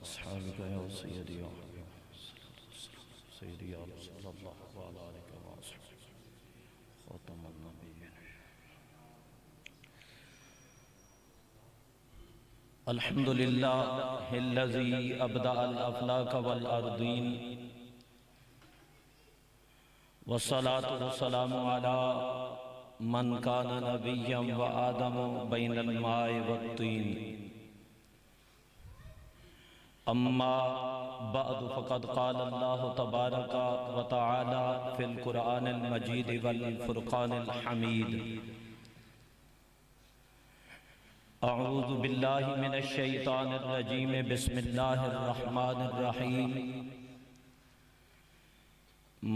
अस्हाबिका या सय्यदी या सय्यदी या सल्लल्लाहु अलैहि वसल्लम ख़ातमुन नबिय्यीन। अल्हम्दुलिल्लाहिल्लज़ी अबदअल अफ़लाक वल अर्दीन वस्सलातु वस्सलामु अला मन काना नबिय्यन व आदम बैनल माइ वत्तीन। अम्मा बअद फ़क़द क़ाल अल्लाहु तबारक व तआला फ़िल क़ुरआनिल मजीद वल फ़ुरक़ानिल हमीद। अऊज़ु बिल्लाहि मिनश शैतानिर रजीम। बिस्मिल्लाहिर रहमानिर रहीम।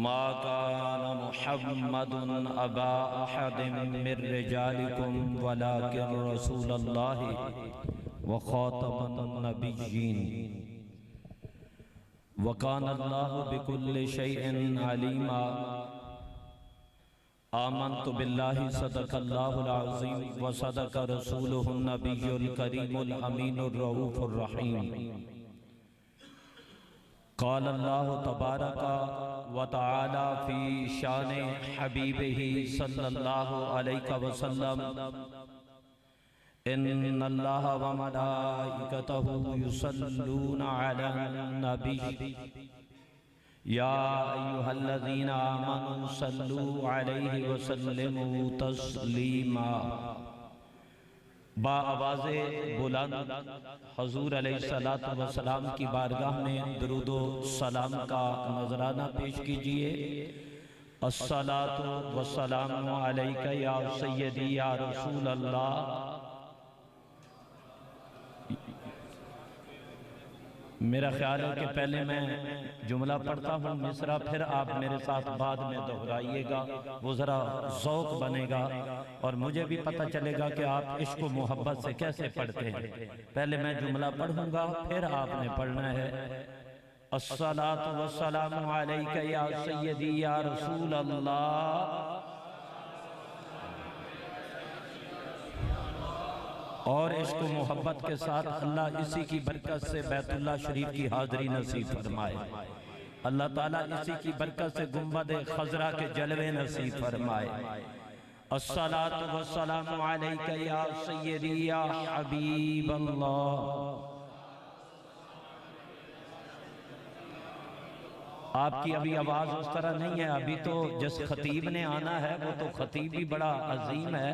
मा काना मुहम्मदुन अबा अहदिम मिर रिजालिकुम वलाकिन रसूलल्लाहि व ख़ातमुन नबिय्यीन व काना अल्लाहु बिकुल्लि शैइन अलीमा। आमन्तु बिल्लाहि सदक़ल्लाहुल अज़ीम व सदक़ रसूलुहुन नबियुल करीमुल अमीनुर रऊफ़ुर रहीम। क़ाल अल्लाहु तबारक व तआला फ़ी शानि हबीबिही सल्लल्लाहु अलैहि वसल्लम। इन्नल्लाहा व मलाइकतहु युसल्लूना अलन नबी या अय्युहल्लज़ीना आमनू सल्लू अलैहि व सल्लिमू तस्लीमा। बाआवाज़े बुलंद हुज़ूर अलैहिस्सलातु वस्सलाम की बारगाह में दुरूदो सलाम का नजराना पेश कीजिए। अस्सलातु वस्सलामु अलैका या सय्यदी या रसूल अल्लाह। मेरा ख्याल है कि पहले मैं जुमला पढ़ता हूँ मिसरा, फिर आप मेरे साथ बाद में दोहराइएगा, वो ज़रा ज़ौक़ बनेगा और मुझे भी पता चलेगा कि आप इश्क व मोहब्बत से कैसे पढ़ते हैं। पहले मैं जुमला पढ़ूंगा, फिर आपने पढ़ना है। अस्सलातु वस्सलामु अलैका या सय्यदी या रसूल अल्लाह। और इसको मोहब्बत के साथ अल्लाह इसी की बरकत से बैतुल्लाह शरीफ की हाज़री नसीब फरमाए। अल्लाह ताला इसी की बरकत से गुंबद खजरा के जलवे नसीब फरमाए। अस्सलातु वस्सलामु अलैका या सय्यदी या हबीब अल्लाह। आपकी अभी आवाज़ उस तरह नहीं है, अभी तो जिस खतीब ने आना है वो तो खतीब भी बड़ा अजीम है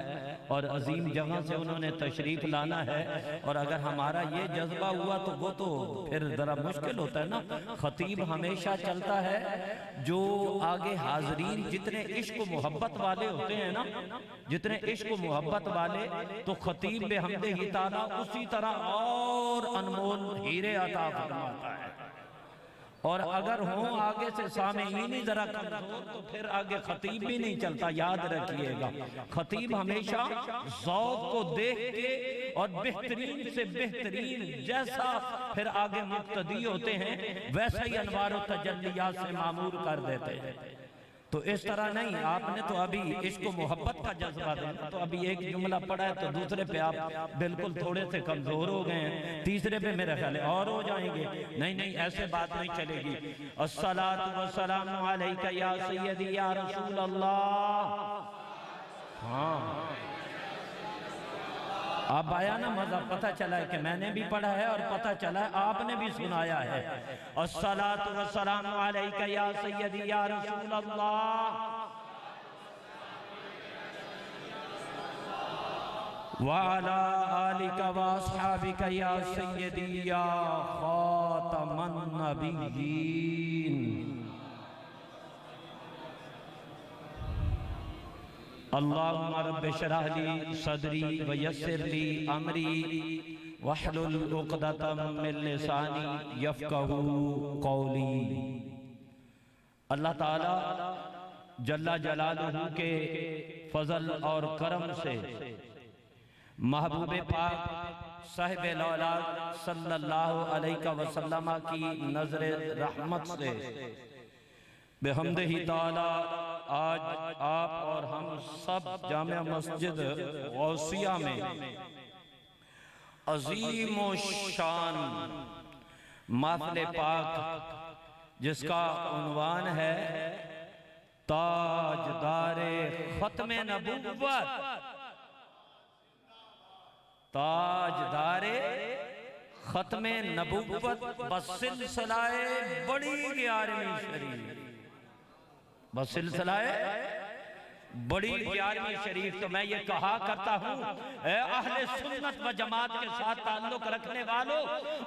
और अजीम जगह से उन्होंने तशरीफ लाना है। और अगर हमारा ये जज्बा हुआ तो वो तो फिर ज़रा मुश्किल होता है ना। खतीब हमेशा चलता है जो आगे हाजरीन जितने इश्क मोहब्बत वाले होते हैं ना, जितने इश्क मोहब्बत वाले, तो खतीब बेहमदे ही ताला उसी तरह और अनमोल हीरे अता फरमाता है। और अगर हो आगे से सामेईन ही जरा कमजोर तो फिर आगे खतीब भी नहीं चलता। याद रखिएगा, खतीब हमेशा ज़ौक़ को देख के और बेहतरीन से बेहतरीन जैसा फिर आगे मुक्तदी होते हैं वैसा ही अनवार व तजल्लियात से मामूर कर देते हैं। तो इस तरह नहीं, आपने तो अभी इसको मोहब्बत का जज्बा देना। तो अभी एक जुमला पढ़ा है तो दूसरे पे आप बिल्कुल थोड़े से कमजोर हो गए हैं, तीसरे पे मेरा ख्याल है और हो जाएंगे। नहीं नहीं, ऐसे बात नहीं चलेगी। अस्सलातु वस्सलामु अलैका या सय्यदी या रसूल अल्लाह। हाँ, अब आया ना मजा, पता चला है कि मैंने भी पढ़ा है और पता चला है आपने भी सुनाया है। अस्सलातु वस्सलामु अलैका या सय्यदी या रसूल अल्लाह व अला आलिका व अस्हाबिका या सय्यदी या ख़ातमुन नबिय्यीन। अल्लाहुम्मा रब्बि इश्रह ली सदरी व यस्सिर ली अमरी वहलुल उक़दतम मिन लिसानी यफ़क़हू क़ौली। अल्लाह ताला जल्ला जलालुहू के फजल और करम से महबूब पाक साहिब औलाद सल्लल्लाहु अलैहि वसल्लम की नजर रहमत से बेहम्दिही ताला आज आप और हम सब जामिया मस्जिद गौसिया में अजीम शान महफिल पाक जिसका उन्वान है ताजदारे खत्मे नबुव्वत, ताजदारे खत्मे नबुव्वत बसिलसिलाए बड़ी 11वीं शरीफ, बसिलसिलाए बड़ी 11वीं शरीफ। तो मैं ये कहा करता हूँ, अहले सुन्नत व जमात के साथ ताल्लुक रखने वालों,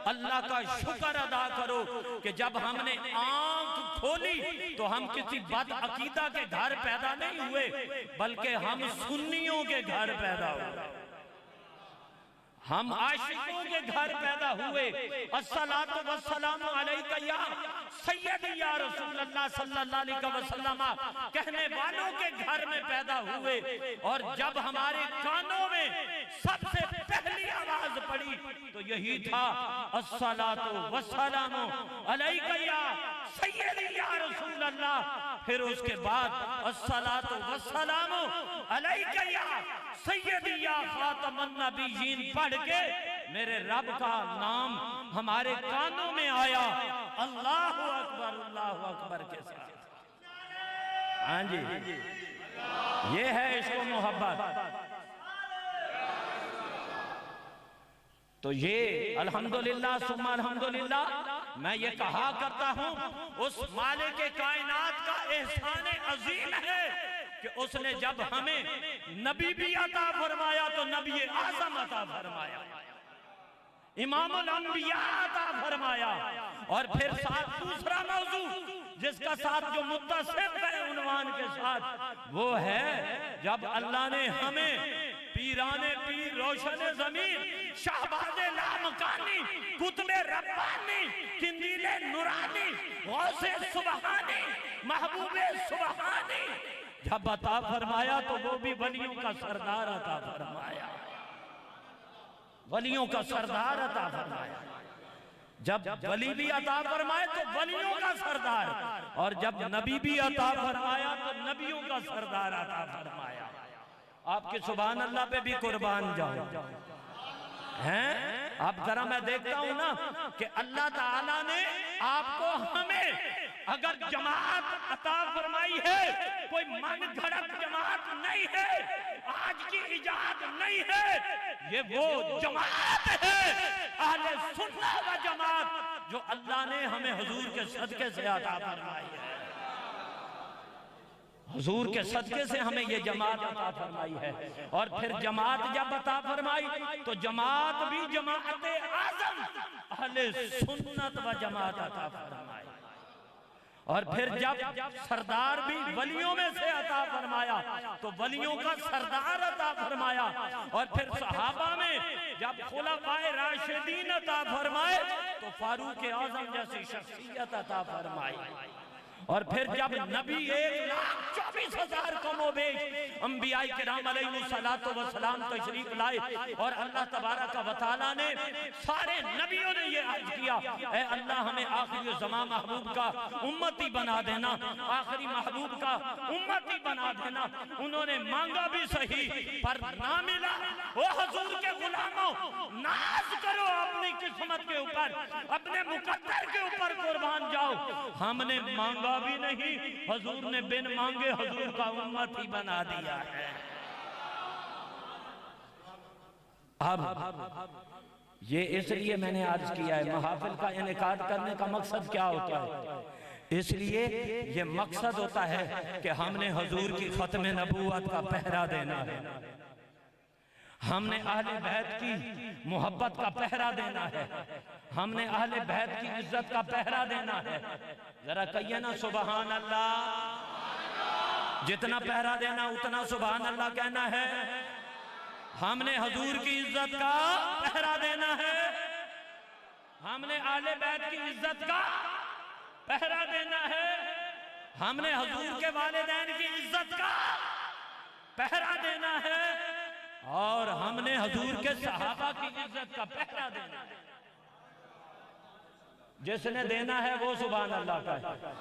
अल्लाह का शुक्र अदा करो कि जब हमने आंख खोली तो हम किसी बद अकीदा के घर पैदा नहीं हुए, बल्कि हम सुन्नियों के घर पैदा हुए, हम आशिकों के घर पैदा हुए। अस्सलातु वस्सलामु अलैका या सय्यदी या रसूलल्लाह सल्लल्लाहु अलैहि वसल्लम कहने वालों के घर में पैदा हुए। और जब हमारे कानों में सबसे पहली आवाज पड़ी तो यही था, अस्सलातु वस्सलामु अलैका या सय्यदी या रसूलल्लाह। फिर उसके बाद अस्सलातु वस्सलामु अलैका या सय्यदी या खातमुन नबिय्यीन पढ़ के मेरे रब का नाम हमारे कानों में आया, अल्लाहु अकबर के साथ। हाँ जी, ये है इसको मोहब्बत। तो ये अल्हम्दुलिल्लाह सुम्मा अल्हम्दुलिल्लाह मैं ये कहा करता हूँ, उस मालिक के कायनात का एहसान अजीम है कि उसने जब हमें नबी भी अता फरमाया तो नबी आज़म अता फरमाया, इमामुल अंबिया अता फरमाया। और फिर साथ दूसरा मौजू जिसका साथ जो मुत्तसिफ है उन्वान के साथ, वो है जब अल्लाह ने हमें पीराने पीर रोशन जमीन शाहबाज़े लामकानी कुतुबे रब्बानी किंदीले नूरानी गौसे सुबहानी महबूबे सुबहानी जब अता फरमाया तो वो भी वलियों का सरदार अता फरमाया, वलियों का सरदार अता फरमाया। जब वली भी अता फरमाए तो वलियों का सरदार, और जब नबी भी अता फरमाया तो नबियों का सरदार अता फरमाया। आपके सुभान अल्लाह पे भी कुर्बान जाओ हैं। अब जरा मैं देखता हूं ना कि अल्लाह ताला ने आपको हमें अगर जमात अता फरमाई है, कोई मन घड़त जमात नहीं है, आज की इजाद नहीं है, ये वो जमात है अहले सुन्नत व जमात जो अल्लाह ने हमें हुजूर के सदके से अता फरमाई है। हुजूर के सदके से हमें ये जमात अता फरमाई है। और फिर जमात जब अता फरमाई तो जमात भी जमात आज़म अहले सुन्नत व जमात अता फरमाई। और फिर जब सरदार भी वलियों में से अता फरमाया तो वलियों का सरदार अता फरमाया। और फिर सहाबा में जब खुलफाए राशिदीन अता फरमाए तो फारूक आज़म जैसी शख्सियत अता फरमाई। और फिर जब नबी 1,24,000 कमोबेश अंबियाई किराम अलैहिमुस्सलातु वस्सलाम तशरीफ लाए और अल्लाह तबारक व तआला ने सारे नबियों ने ये अर्ज किया, ऐ अल्लाह हमें आखिरी ज़मां महबूब का उम्मती बना देना, आखिरी महबूब का उम्मती बना देना। उन्होंने मांगा भी सही पर ना मिला। ओ हुजूर के गुलामों, नाज करो अपनी किस्मत के ऊपर, अपने मुकद्दर के ऊपर कुर्बान जाओ। हमने मांगा भी नहीं, हुजूर ने बिन मांगे हुजूर का उम्मत ही बना दिया है। अब ये इसलिए मैंने अर्ज किया है, महफिल का इनेकाद करने का मकसद क्या होता है? इसलिए ये मकसद होता है कि हमने हुजूर की खत्म नबूवत का पहरा देना है, हमने अहले बैत की मोहब्बत का पहरा देना है, हमने अहले बैत की इज्जत का पहरा देना है। जरा कहिए ना सुबहान अल्लाह। जितना पहरा देना उतना सुबहान अल्लाह कहना है। हमने हुजूर की इज्जत का पहरा देना है, हमने अहले बैत की इज्जत का पहरा देना है, हमने हुजूर के वालिदैन की इज्जत का पहरा देना है, और हमने हुजूर के सहाबा की इज्जत का पहरा देना है। जिसने देना है वो सुभान अल्लाह का है।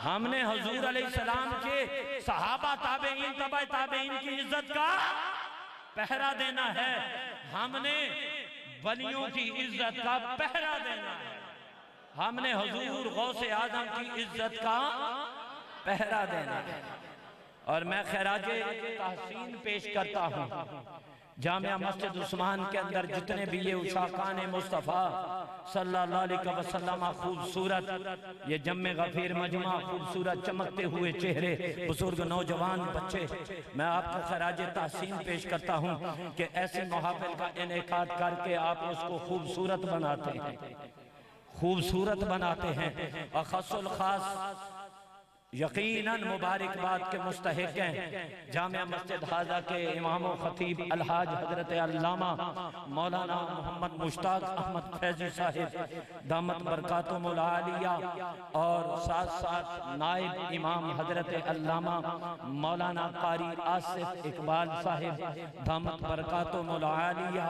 हमने हुजूर अलैहिस्सलाम के सहाबा ताबेईन तबा ताबेईन की इज्जत का पहरा देना है। हमने वलियों की इज्जत का पहरा देना है। हमने हुजूर गौसे आजम की इज्जत का पहरा देना है। और मैं खैराजे तहसीन पेश करता हूँ। जामिया मस्जिद उस्मान के अंदर जितने भी ये उशाकान मुस्तफ़ा सल्लल्लाहु अलैहि वसल्लम खूबसूरत ये जम्मे गफीर मजमा खूबसूरत चमकते हुए चेहरे बुजुर्ग नौजवान बच्चे, मैं आपको खराज तहसीन पेश करता हूँ कि ऐसी महफिल का इनेकाद करके आप उसको खूबसूरत बनाते हैं, खूबसूरत बनाते हैं। और खासुल खास यकीनन मुबारकबाद के मुस्तहिक हैं जामिया मस्जिद हाजा के इमाम व खतीब अलहाज हजरत अल्लामा मौलाना मोहम्मद मुश्ताक अहमद फैजी साहिब दामत बरकातुहुल आलिया, और साथ साथ नायब इमाम हजरत अल्लामा मौलाना कारी आसिफ इकबाल साहिब दामत बरकातुहुल आलिया,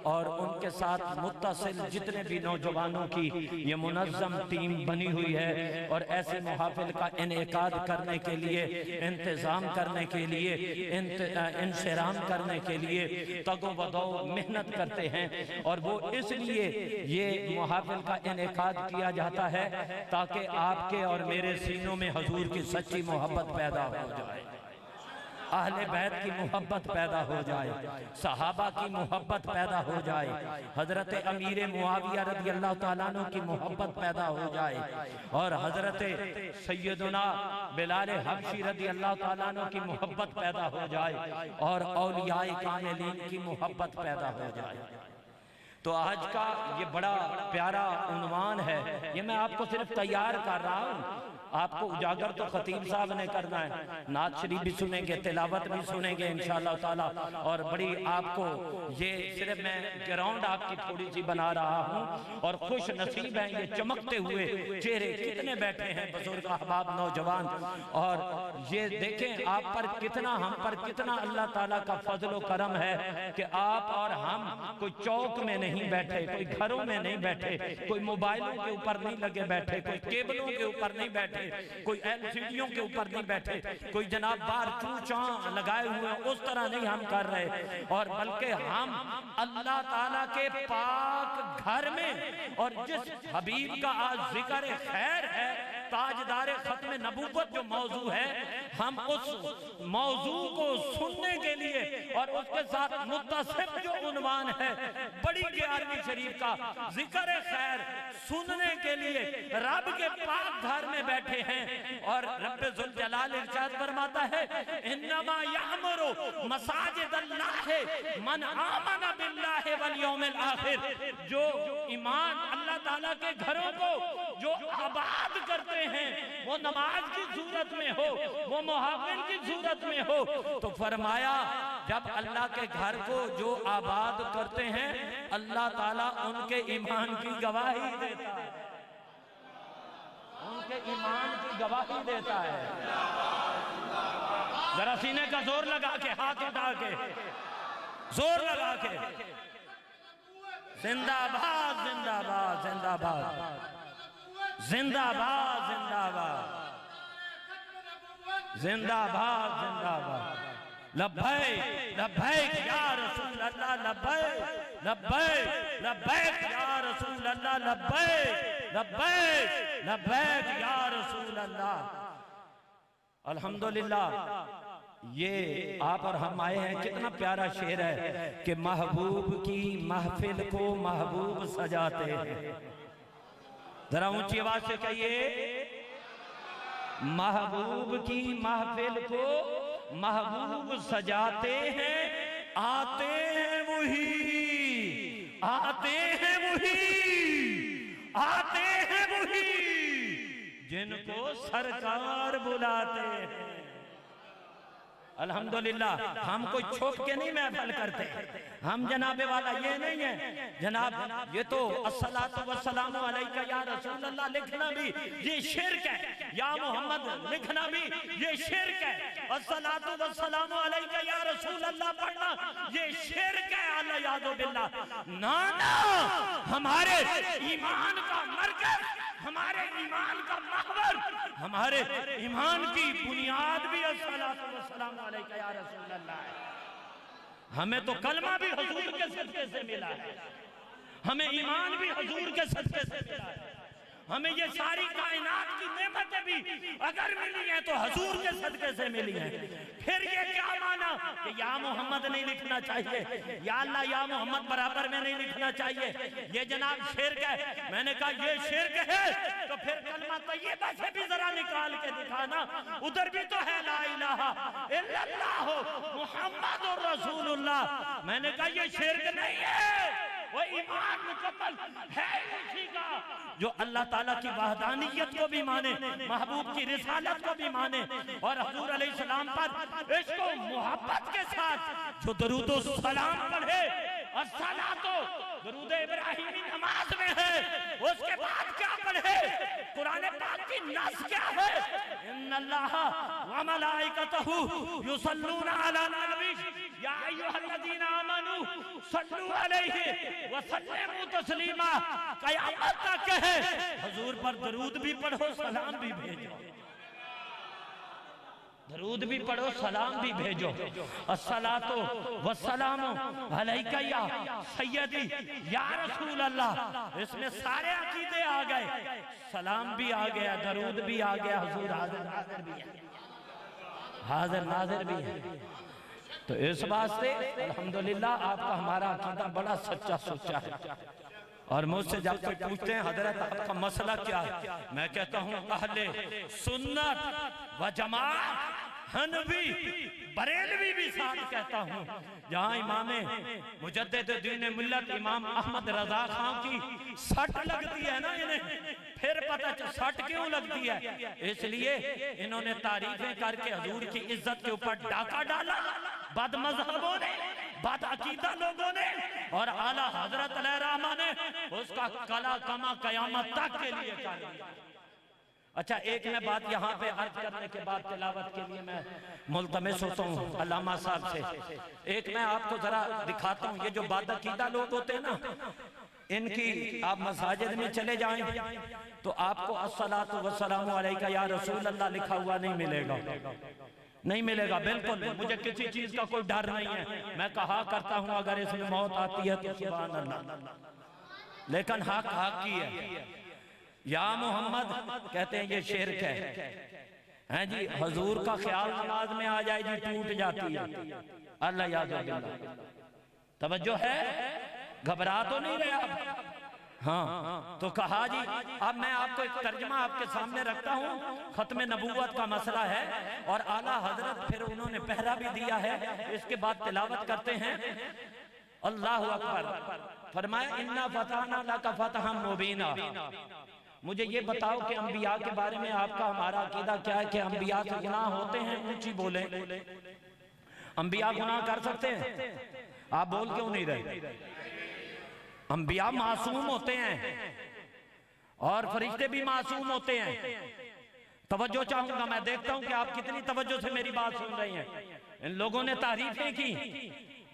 और उनके साथ मुत्तसिल जितने भी नौजवानों की ये मुनज़्ज़म टीम बनी हुई है। और ऐसे मुहाफिल का इनेकाद करने के लिए, इंतजाम करने के लिए, इंसराम करने के लिए तगो बदो मेहनत करते हैं। और वो इसलिए ये मुहाफिल का इनेकाद किया जाता है ताकि आपके और मेरे सीनों में हुजूर की सच्ची मोहब्बत पैदा हो जाए, अहले बैत की मोहब्बत पैदा हो जाए, सहाबा की मोहब्बत पैदा हो जाए, हजरत अमीर मुआविया रज़ी अल्लाह तआला अन्हु की मोहब्बत पैदा हो जाए, और हजरत सैयदना बिलाल हबशी रज़ी अल्लाह तआला अन्हु की मोहब्बत पैदा हो जाए, और औलियाए कामिलीन की मोहब्बत पैदा हो जाए। तो आज का ये बड़ा प्यारा उन्वान है, ये मैं आपको सिर्फ तैयार कर रहा हूँ। आपको उजागर तो खतीब साहब ने करना है, नात शरीफ भी सुनेंगे, तिलावत भी सुनेंगे इंशाअल्लाह ताला। और बड़ी आपको ये सिर्फ मैं ग्राउंड आपकी थोड़ी सी बना रहा हूँ। और खुश नसीब हैं ये चमकते हुए चेहरे कितने बैठे हैं बुजुर्ग अहबाब नौजवान, और ये देखें आप पर कितना, हम पर कितना अल्लाह ताला का फजल व करम है कि आप और हम कोई चौक में नहीं बैठे, कोई घरों में नहीं बैठे, कोई मोबाइलों के ऊपर नहीं लगे बैठे, कोई केबलों के ऊपर नहीं बैठे, कोई एलसीडीओं के ऊपर नहीं बैठे, कोई जनाब बार चूचा लगाए हुए उस तरह नहीं हम कर रहे। और बल्कि हम अल्लाह ताला के पाक घर में, और जिस हबीब का आज जिक्र खैर है, ताजदार खत्म नबूवत जो मौजू है, हम उस मौजू को सुनने के लिए और उसके साथ मुत्तसिब जो उन्वान है बड़ी 11वीं शरीफ का जिक्र खैर सुनने के लिए रब के पाक घर में बैठे हैं। और रब्बे जुल जलाल इरशाद फरमाता है, इन्नमा यअमुरु मसाजिदल्लाह मन आमना बिल्लाहि वल यौमिल आखिर, जो ईमान अल्लाह ताला के घरों को जो आबाद करते हैं, वो नमाज की सूरत में हो, वो मुहाफिल की सूरत में हो। तो फरमाया जब अल्लाह के घर को जो आबाद करते हैं, अल्लाह ताला उनके ईमान की गवाही देता है, उनके ईमान की गवाही देता है। जरा सीने का जोर लगा के, हाथ उठा के, जोर लगा के, जिंदाबाद जिंदाबाद जिंदाबाद जिंदाबाद जिंदाबाद जिंदाबाद जिंदाबाद, लब्बैक लब्बैक या रसूल अल्लाह, लब्बैक लब्बैक लब्बैक या रसूल अल्लाह, लब्बैक लब्बैक लब्बैक या रसूल अल्लाह। अल्हम्दुलिल्लाह ये आप और हम आए हैं, कितना प्यारा शेर है कि महबूब की महफिल को महबूब सजाते हैं। जरा ऊंची आवाज से कहिए, महबूब की महफिल को महबूब सजाते हैं, आते हैं वही, आते हैं वही, आते हैं वही जिनको सरकार बुलाते हैं। अल्हम्दुलिल्लाह हम कोई छुप के नहीं महफिल करते, हम जनाबे वाला ये नहीं है जनाब, ये तो अस्सलातु वस्सलामु अलैका या रसूल अल्लाह लिखना भी ये शिर्क है, या मोहम्मद लिखना भी ये शिर्क है, अस्सलातु वस्सलामु अलैका या रसूल अल्लाह पढ़ना ये शिर्क है, अल्लाह यादो बिल्लाह। ना ना, हमारे ईमान का मरकज, हमारे ईमान का महवर, हमारे ईमान की बुनियाद भी अस्सलातु वस्सलामु अलैका या रसूल अल्लाह है। हमें तो कलमा भी हुजूर के सदके से मिला है, हमें ईमान भी हुजूर के सदके से मिला है। हमें ये सारी कायनात की नेमतें भी अगर मिली हैं तो हुजूर के सदके से मिली हैं। फिर ये क्या माना कि या मोहम्मद नहीं लिखना चाहिए, या अल्लाह या मोहम्मद बराबर में नहीं लिखना चाहिए, ये जनाब शिर्क है। मैंने कहा ये शिर्क है तो फिर कलमा तय्यबा से भी जरा निकाल के दिखाना, उधर भी तो है ला इलाहा इल्लल्लाह मुहम्मदुर रसूलुल्लाह। मैंने कहा ये शिर्क नहीं है, वो ईमान मुकम्मल है उसी का जो अल्लाह ताला की वहदानियत को भी माने, महबूब की रिसालत को भी माने, और हुजूर अलैहिस्सलाम पर इसको मोहब्बत के साथ जो दरूदो सलाम पढ़े। और सलातो दरूद इब्राहिमी नमाज में है, उसके बाद क्या पढ़े? कुरान पाक की नस क्या है? इन्नल्लाह व मलाइकतहु युसल्लूना अला नबी या अय्युहल्लज़ीना आमनू सल्लू अलैहि व सल्लिमू तस्लीमा। क़यामत तक है हुजूर पर दरूद भी पढ़ो, सलाम भी भेजो, दरूद भी पढ़ो, सलाम भी भेजो। अस्सलातो वस्सलामु अलैका या सय्यदी या रसूल अल्लाह। इसमें सारे अकीदे आ गए, सलाम भी आ गया, दरूद भी आ गया, हुजूर हाजिर नाज़िर भी है, हाजिर नाज़िर भी है। तो इस वास्ते अल्हम्दुलिल्लाह आपका हमारा अकीदा बड़ा सच्चा सुच्चा है। और मुझसे जब तक पूछते हैं हजरत आपका मसला क्या है, मैं कहता हूँ अहले सुन्नत व जमात हनफी बरेलवी भी साथ कहता हूँ। जहाँ इमामे मुजद्दिद दीन मिल्लत इमाम अहमद रजा खां की सट लगती है ना इन्हें, फिर पता चल सट क्यों लगती है, इसलिए इन्होंने तारीफें करके हुजूर की इज्जत के ऊपर डाका डाला बद मजहबों ने, बद अकीदा लोगों ने, और आला हजरत अलैहिर्रहमा ने उसका कला कमा कयामत तक के लिए कर दिया। अच्छा, एक मैं बात यहाँ पे अर्ज करने के बाद तिलावत के लिए मैं मुल्तमिस होता हूँ अल्लामा साहब से। एक मैं आपको जरा दिखाता हूँ, ये जो बदअकीदा लोग होते हैं ना, इनकी आप मसाजिद में चले जाएं तो आपको अस्सलातु वस्सलामु अलैका या रसूल अल्लाह लिखा हुआ नहीं मिलेगा, नहीं मिलेगा, बिल्कुल। मुझे किसी चीज का कोई डर नहीं है, मैं कहा करता हूँ अगर इसमें मौत आती है तो सुभान अल्लाह, लेकिन हक हक की है। या मोहम्मद कहते हैं ये शिर्क है जी। हुजूर का ख्याल नमाज में आ जाए जी टूट जाती है, अल्लाह याद अल्लाह। तवज्जो है, घबरा तो नहीं रहे आप? हाँ, तो कहा जी अब मैं आपको एक तर्जमा आपके सामने रखता हूँ। खत्म नबूवत का मसला है और आला हजरत फिर उन्होंने पहरा भी दिया है, इसके बाद तिलावत करते हैं। अल्लाहु अकबर। फरमाया इन्ना फतहना लका फतहम मुबीना। मुझे ये बताओ कि अंबिया के बारे में आपका हमारा अकीदा क्या है कि अंबिया से गुनाह होते हैं? ऊंची बोले, अंबिया गुनाह कर सकते हैं? आप बोल क्यों नहीं रहे? अंबिया मासूम होते हैं और फरिश्ते भी मासूम होते हैं। तवज्जो चाहूंगा, मैं देखता हूं कि आप कितनी तवज्जो से मेरी बात सुन रही हैं। इन लोगों ने तारीफें की,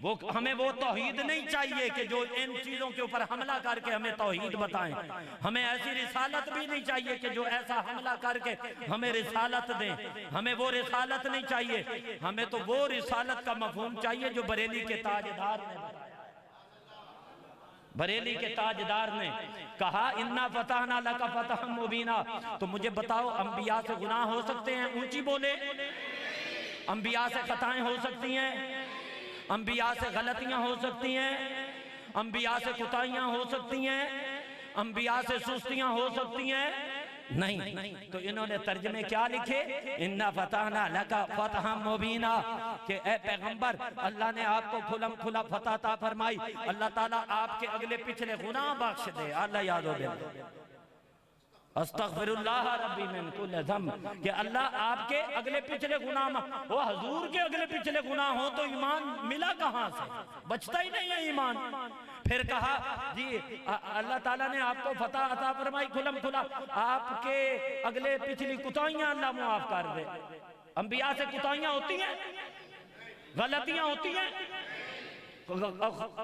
वो हमें वो तौहीद नहीं चाहिए कि जो इन चीजों के ऊपर हमला करके हमें तौहीद बताएं। हमें ऐसी रिसालत भी नहीं चाहिए कि जो ऐसा हमला करके हमें रिसालत दें। हमें वो रिसालत नहीं चाहिए, हमें तो वो रिसालत का मफहूम चाहिए जो बरेली के ताजदार ने बताया। बरेली के ताजदार ने कहा इन्ना फतहना लका फतहम मुबीना। तो मुझे बताओ अंबिया से गुनाह हो सकते हैं? ऊंची बोले। अंबिया से खताएं हो सकती हैं, अंबिया से गलतियां हो सकती हैं, अंबिया से कुताहियां हो सकती हैं, अंबिया से सुस्तियां हो सकती हैं? नहीं। तो इन्होंने तर्जमे क्या लिखे? इन्ना फतहना लका फतहम मुबीना, कि ए पैगंबर अल्लाह ने आपको खुलम खुला फतह ता फरमाई, अल्लाह ताला आपके अगले पिछले गुनाह बख्श दे। अल्लाह याद हो गया, अस्तगफिरुल्लाह रब्बी मिन कुल्ल ज़ंब, कि अल्लाह आपके अगले पिछले गुनाह, वो हुजूर के अगले पिछले गुनाह हो तो ईमान मिला कहां से? बचता ही नहीं है ईमान। फिर कहा जी अल्लाह ताला ने आपको फतह अता फरमाई खुलम खुला, आपके अगले पिछली कुताहियां अल्लाह मुआफ कर दे। अंबिया से कुताहियां होती हैं, गलतियां होती हैं,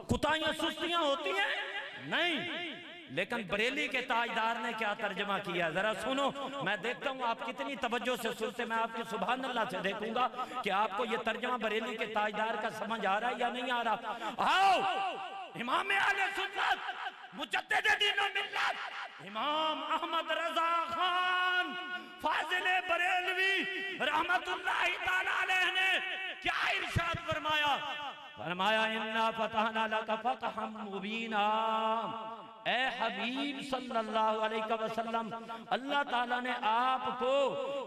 कुताहियां सुस्तियां होती हैं? नहीं। लेकिन बरेली के ताजदार ने क्या तर्जमा किया, जरा सुनो। मैं देखता हूँ आप कितनी तवज्जो से सुनते, मैं आपकी सुभान अल्लाह से देखूंगा कि आपको ये तर्जमा बरेली के ताजदार का समझ आ रहा है या नहीं आ रहा। आओ इमाम आले सुन्नत मुजद्दिद दीन व मिल्लत इमाम अहमद रजा खान फाजिल बरेलवी रहमतुल्लाहि ताला अलैह ने क्या इरशाद फरमाया? फरमाया इन्ना फतहना लका फतहम मुबीना। ए हबीब सल्लल्लाहु अलैहि वसल्लम, अल्लाह ताला ने आपको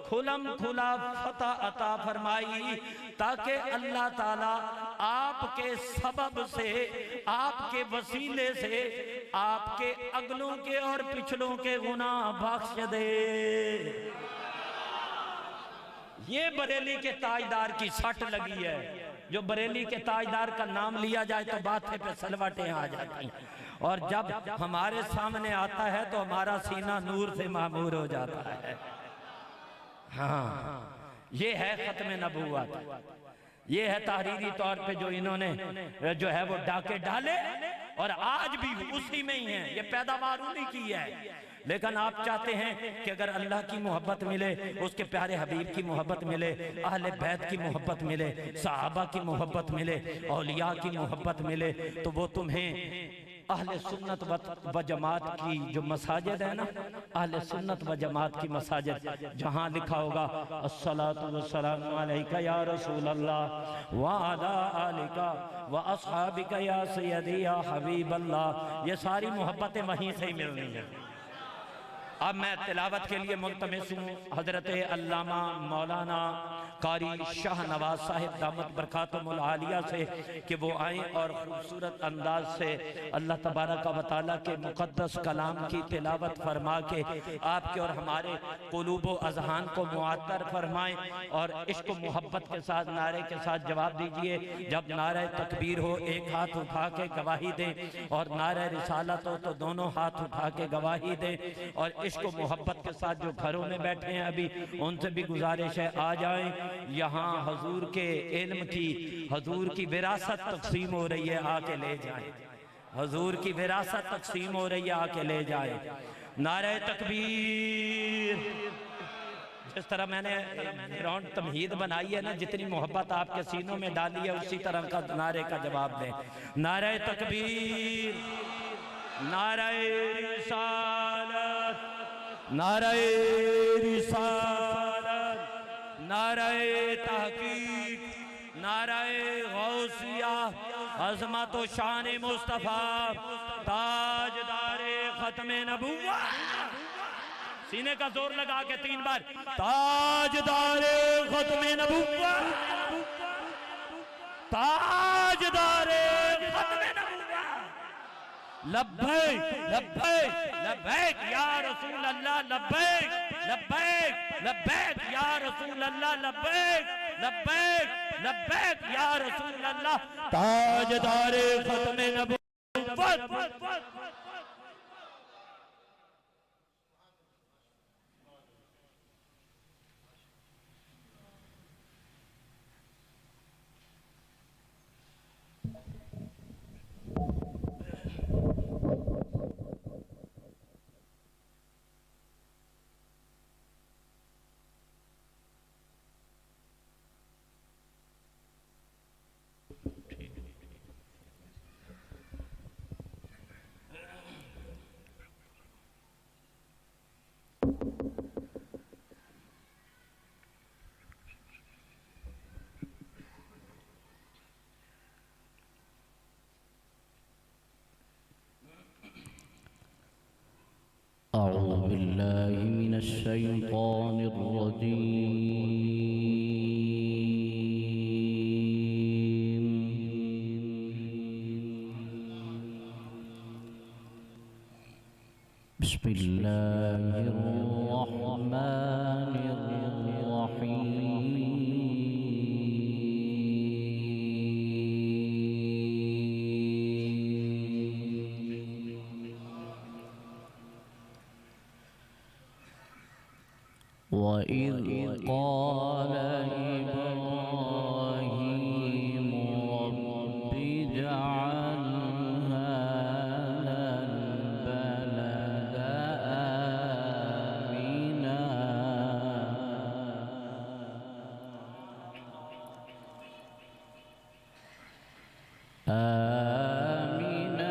खुलम खुला फतह अता फरमाई ताकि अल्लाह ताला आपके सबब से, आपके वसीले से आपके अगलों के और पिछलों के गुनाह बख्श दे। ये बरेली के ताजदार की सट लगी है। जो बरेली के ताजदार का नाम लिया जाए तो बातें पे सलवटें आ जाती हैं, और जब हमारे सामने आता है तो हमारा सीना नूर से मामूर हो जाता है। हाँ, ये है खत्म नबूवत, ये है तहरीरी तौर पे जो इन्होंने जो है वो डाके डाले, और आज भी उसी में ही है, ये पैदावार उन्हीं की है। लेकिन आप चाहते हैं कि अगर अल्लाह की मोहब्बत मिले, उसके प्यारे हबीब की मोहब्बत मिले, अहले बैत की मोहब्बत मिले, सहाबा की मोहब्बत मिले, औलिया की मोहब्बत मिले, तो वो तुम्हें अहले सुन्नत व जमात की जो मसाजिद है ना, अहले सुन्नत व जमात की मसाजिद, जहाँ लिखा होगा अस्सलातु वस्सलामु अलैका या रसूल अल्लाह व अला आलिका व अस्हाबिका या सय्यदी या हबीब अल्लाह, ये सारी मोहब्बतें वहीं से ही मिलनी है। अब मैं तिलावत के लिए मुल्तमिस हूँ हजरत अल्लामा मौलाना कारी शाह नवाज साहिब दामत बरकातुहुल आलिया से कि वो आए और खूबसूरत अंदाज से अल्लाह तबारक व तआला के मुक़द्दस कलाम की तिलावत फरमा के आपके और हमारे क़ुलूब व अज़हान को मुअत्तर फरमाएं, और इश्क मोहब्बत के साथ नारे के साथ जवाब दीजिए। जब नारे तकबीर हो एक हाथ उठा के गवाही दें, और नारे रिसालत हो तो दोनों हाथ उठा के गवाही दें। और इश्क मोहब्बत के साथ जो घरों में बैठे हैं अभी, उनसे भी गुजारिश है आ जाएं। यहाँ हजूर के इल्म की, हजूर की विरासत तकसीम हो रही है, आके ले जाएं। हजूर की विरासत तकसीम हो रही है, आके ले जाएं। नारे तकबीर। जिस तरह मैंने ग्राउंड तमहीद बनाई है ना, जितनी मोहब्बत आपके सीनों में डाली है, उसी तरह का नारे का जवाब दें। नारे तकबीर, नारे रिसालत, नारे रिसालत, नारे तहकीक, नारे गौसिया, अज़मत व शान मुस्तफ़ा, ताजदारे खत्म नबूवत। सीने का जोर लगा के 3 बार, ताजदारे खत्म नबूवत, ताजदारे खत्म नबूवत। लब्बैक लब्बैक लब्बैक या रसूल अल्लाह, लब्बैक लब्बैक लब्बैक या रसूल अल्लाह, लब्बैक लब्बैक लब्बैक या रसूल अल्लाह, ताजदारे खत्म नबूवत। अऊज़ु बिल्लाहि मिनश शैतानिर रजीम। बिस्मिल्लाहिर रहमानिर रहीम। वइज़ क़ाल इब्राहीम रब्बि इजअल हाज़ल बलद आमिना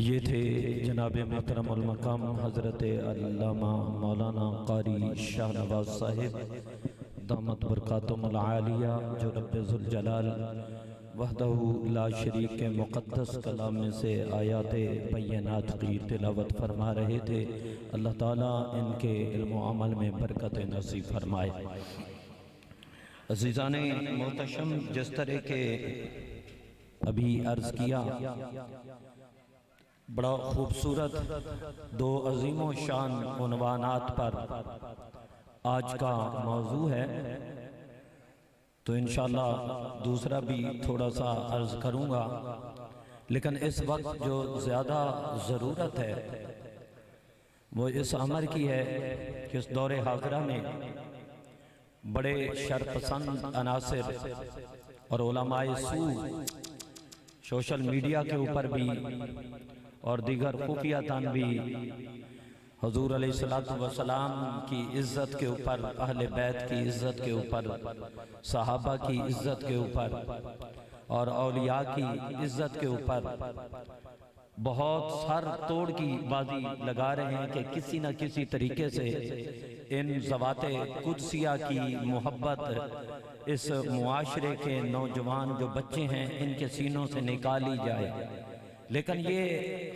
ये थे जनाब मोहतरम उल मकाम हज़रत अल्लामा मौलाना कारी शाहनवाज साहिब दामत बरकातुहुल आलिया जो रब्बे ज़ुल जलाल वहदहू ला शरीक के मुक़द्दस कलाम में से आयात बैयनात की तिलावत फरमा रहे थे। अल्लाह ताला इनके इल्म व अमल में बरकत नसीब फरमाए। अज़ीज़ाने मोहतशम, जिस तरह के अभी अर्ज़ किया, बड़ा खूबसूरत दो अज़ीम शान उन्वानात पर आज का मौजू है, तो इंशाअल्लाह दूसरा भी थोड़ा सा अर्ज़ करूँगा। लेकिन इस वक्त जो ज़्यादा ज़रूरत है वो इस अमर की है कि इस दौरे हाज़िरा में बड़े शरपसंद अनासिर और उलमाए सू सोशल मीडिया के ऊपर भी और दीगर खुफिया तानवी हुजूर अलैहिस्सलातु वस्सलाम की इज़्ज़त के ऊपर, अहले बैत की इज़्ज़त के ऊपर, सहाबा की इज़्ज़त के ऊपर और औलिया की इज़्ज़त के ऊपर बहुत सर तोड़ की बाजी लगा रहे हैं कि किसी न किसी तरीके से इन ज़वाते कुदसिया की मोहब्बत इस मुआशरे के नौजवान जो बच्चे हैं इनके सीनों से निकाली जाए। लेकिन ये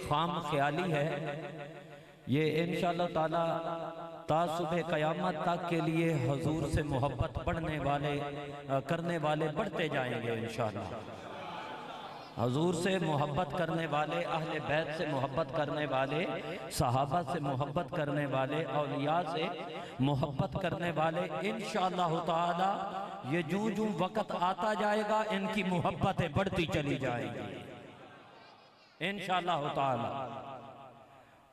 खाम ख्याली है। ये इंशाअल्लाह ताला तासुबे क़यामत तक के लिए हुजूर से मोहब्बत बढ़ने वाले करने वाले बढ़ते जाएंगे इंशाअल्लाह। हुजूर से मोहब्बत करने वाले, अहले बैत से मोहब्बत करने वाले, सहाबा से मोहब्बत करने वाले, औलिया से मोहब्बत करने वाले इंशाअल्लाह ताला ये जूं जूं वक़्त आता जाएगा इनकी मोहब्बतें बढ़ती चली जाएंगी इंशाअल्लाह ताला।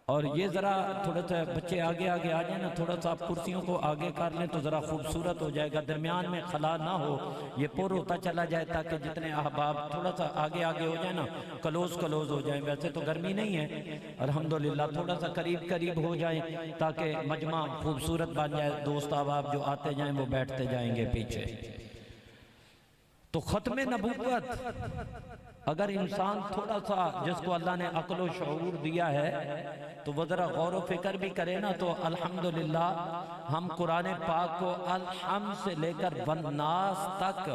और ये ज़रा थोड़ा सा बच्चे आगे आगे आ जाए ना, थोड़ा सा आप कुर्सियों को आगे कर लें तो ज़रा खूबसूरत हो जाएगा, दरमियान में खला ना हो, ये पुर होता चला जाए ताकि जितने अहबाब थोड़ा सा आगे आगे हो जाए ना, क्लोज हो जाए। वैसे तो गर्मी नहीं है अल्हम्दुलिल्लाह, थोड़ा सा करीब करीब हो जाए ताकि मजमा खूबसूरत बन जाए। दोस्त अहबाब जो आते जाएँ वो बैठते जाएंगे पीछे। तो ख़त्म नबूवत अगर इंसान थोड़ा सा, जिसको अल्लाह ने अक्ल व शऊर दिया है, तो वो ज़रा गौर व फिक्र भी करे ना, तो अल्हम्दुलिल्लाह हम कुरान पाक को अलहम से लेकर वन्नास तक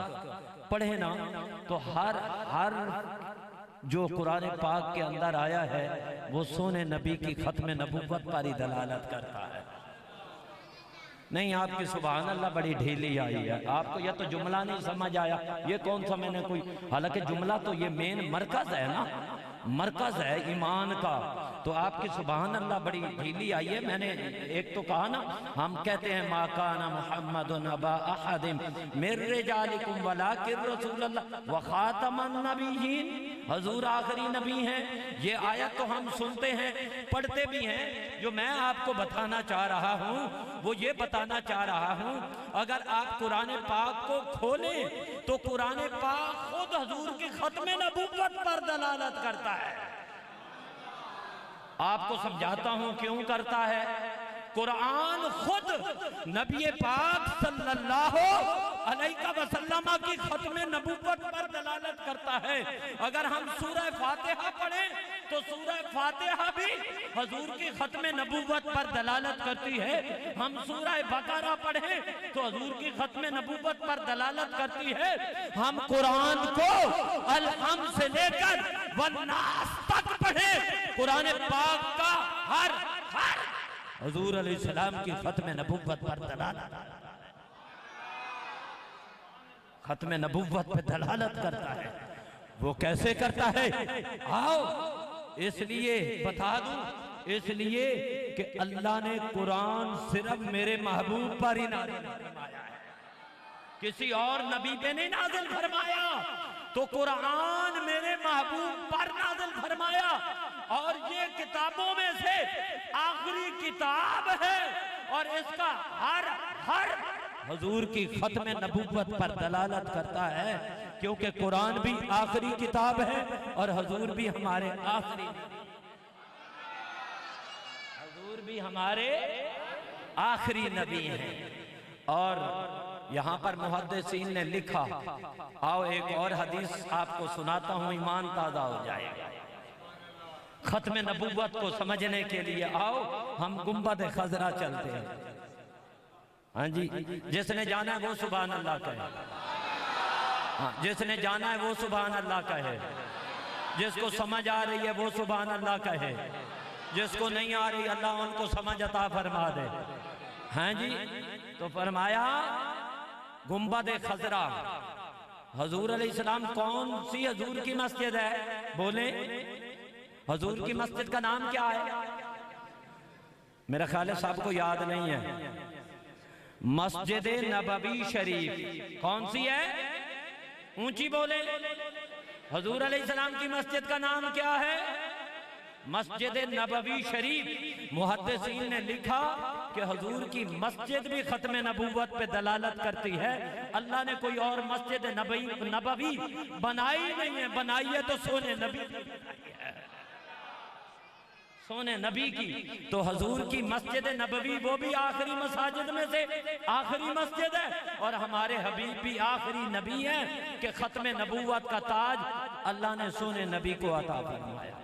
पढ़े ना, तो हर जो कुरान पाक के अंदर आया है वो सोने नबी की ख़त्म नबूवत पर ही दलालत करता है। नहीं, आपकी सुभान अल्लाह बड़ी ढीली आई है, आपको यह तो जुमला नहीं समझ आया। ये कौन सा मैंने कोई, हालांकि जुमला तो ये मेन मरकज है ना, मरकज है ईमान का, तो आपकी सुभान अल्लाह बड़ी ढीली आई है। मैंने एक तो कहा ना, हम कहते हैं मा काना मुहम्मदुन अबा अहदिम मिर रिजालिकुम वलाकिन रसूलुल्लाह व खातमन नबिय्यीन, हुजूर आखिरी नबी हैं। ये आयत तो हम सुनते हैं, पढ़ते भी हैं। जो मैं आपको बताना चाह रहा हूँ वो ये बताना चाह रहा हूँ, अगर आप कुरान पाक को खोलें तो कुरान पाक खुद हुजूर की ख़त्म नबूवत पर दलालत करता है। आपको समझाता हूँ क्यों करता है। कुरान खुद नबी पाक सल्लल्लाहु अलैहि वसल्लम की ख़त्म नबूवत पर दलालत करता है। अगर हम सूरह फातिहा पढ़ें तो सूरह फातिहा भी हुजूर की ख़त्म नबूवत पर दलालत करती है। हम सूरह बकरा पढ़ें तो हुजूर की ख़त्म नबूवत पर दलालत करती है। हम कुरान को अलहम से लेकर वन्नास तक पढ़ें, कुरान पाक का हर हुजूर अलैहिस्सलाम की ख़त्म नबूवत पर दलालत, ख़त्म नबूवत पे दलालत करता है। वो कैसे करता है, आओ इसलिए बता दूं, इसलिए कि अल्लाह ने कुरान सिर्फ मेरे महबूब पर ही नाज़िल फरमाया है, किसी और नबी पे नहीं नाज़िल फरमाया। तो कुरान मेरे महबूब पर नाज़िल फरमाया और ये किताबों में से आखिरी किताब है और इसका हर हुजूर की ख़त्म नबूवत पर दलालत करता है, क्योंकि कुरान भी आखिरी किताब है और हुजूर भी हमारे आखिरी, हुजूर भी हमारे आखिरी नबी हैं। और यहाँ पर मुहद्दिसीन ने लिखा, आओ एक और हदीस आपको सुनाता हूँ, ईमान ताज़ा हो जाएगा। ख़त्म नबूवत को समझने के लिए आओ हम गुंबद खजरा चलते हैं। हाँ जी, जिसने जाना वो सुभान अल्लाह कहे। हाँ, जिसने जाना है वो सुभान अल्लाह कहे, जिसको समझ आ रही है वो सुभान अल्लाह कहे, जिसको नहीं आ रही अल्लाह उनको समझ अता फरमा दे। हैं जी, तो फरमाया गुंबद खजरा, हजूर अलैहिस्सलाम कौन सी हजूर की मस्जिद है? बोले हजूर की मस्जिद का नाम क्या है? मेरा ख्याल है सबको याद नहीं है। मस्जिद नबवी शरीफ। कौन सी है? ऊंची बोले। हजूर अलैहिस्सलाम की मस्जिद का नाम क्या है? मस्जिद नबवी शरीफ। मुहद्दिसीन ने लिखा कि हजूर की मस्जिद भी खत्म नबूवत पे दलालत करती है। अल्लाह ने कोई और मस्जिद नबवी बनाई नहीं है, बनाई है तो सोने नबी, सोने नबी की। तो हजूर की मस्जिद नबवी वो भी आखिरी मसाजिद में से आखिरी मस्जिद है, और हमारे हबीब भी आखिरी नबी हैं कि खत्म नबूवत का ताज अल्लाह ने सोने नबी को अता फरमाया,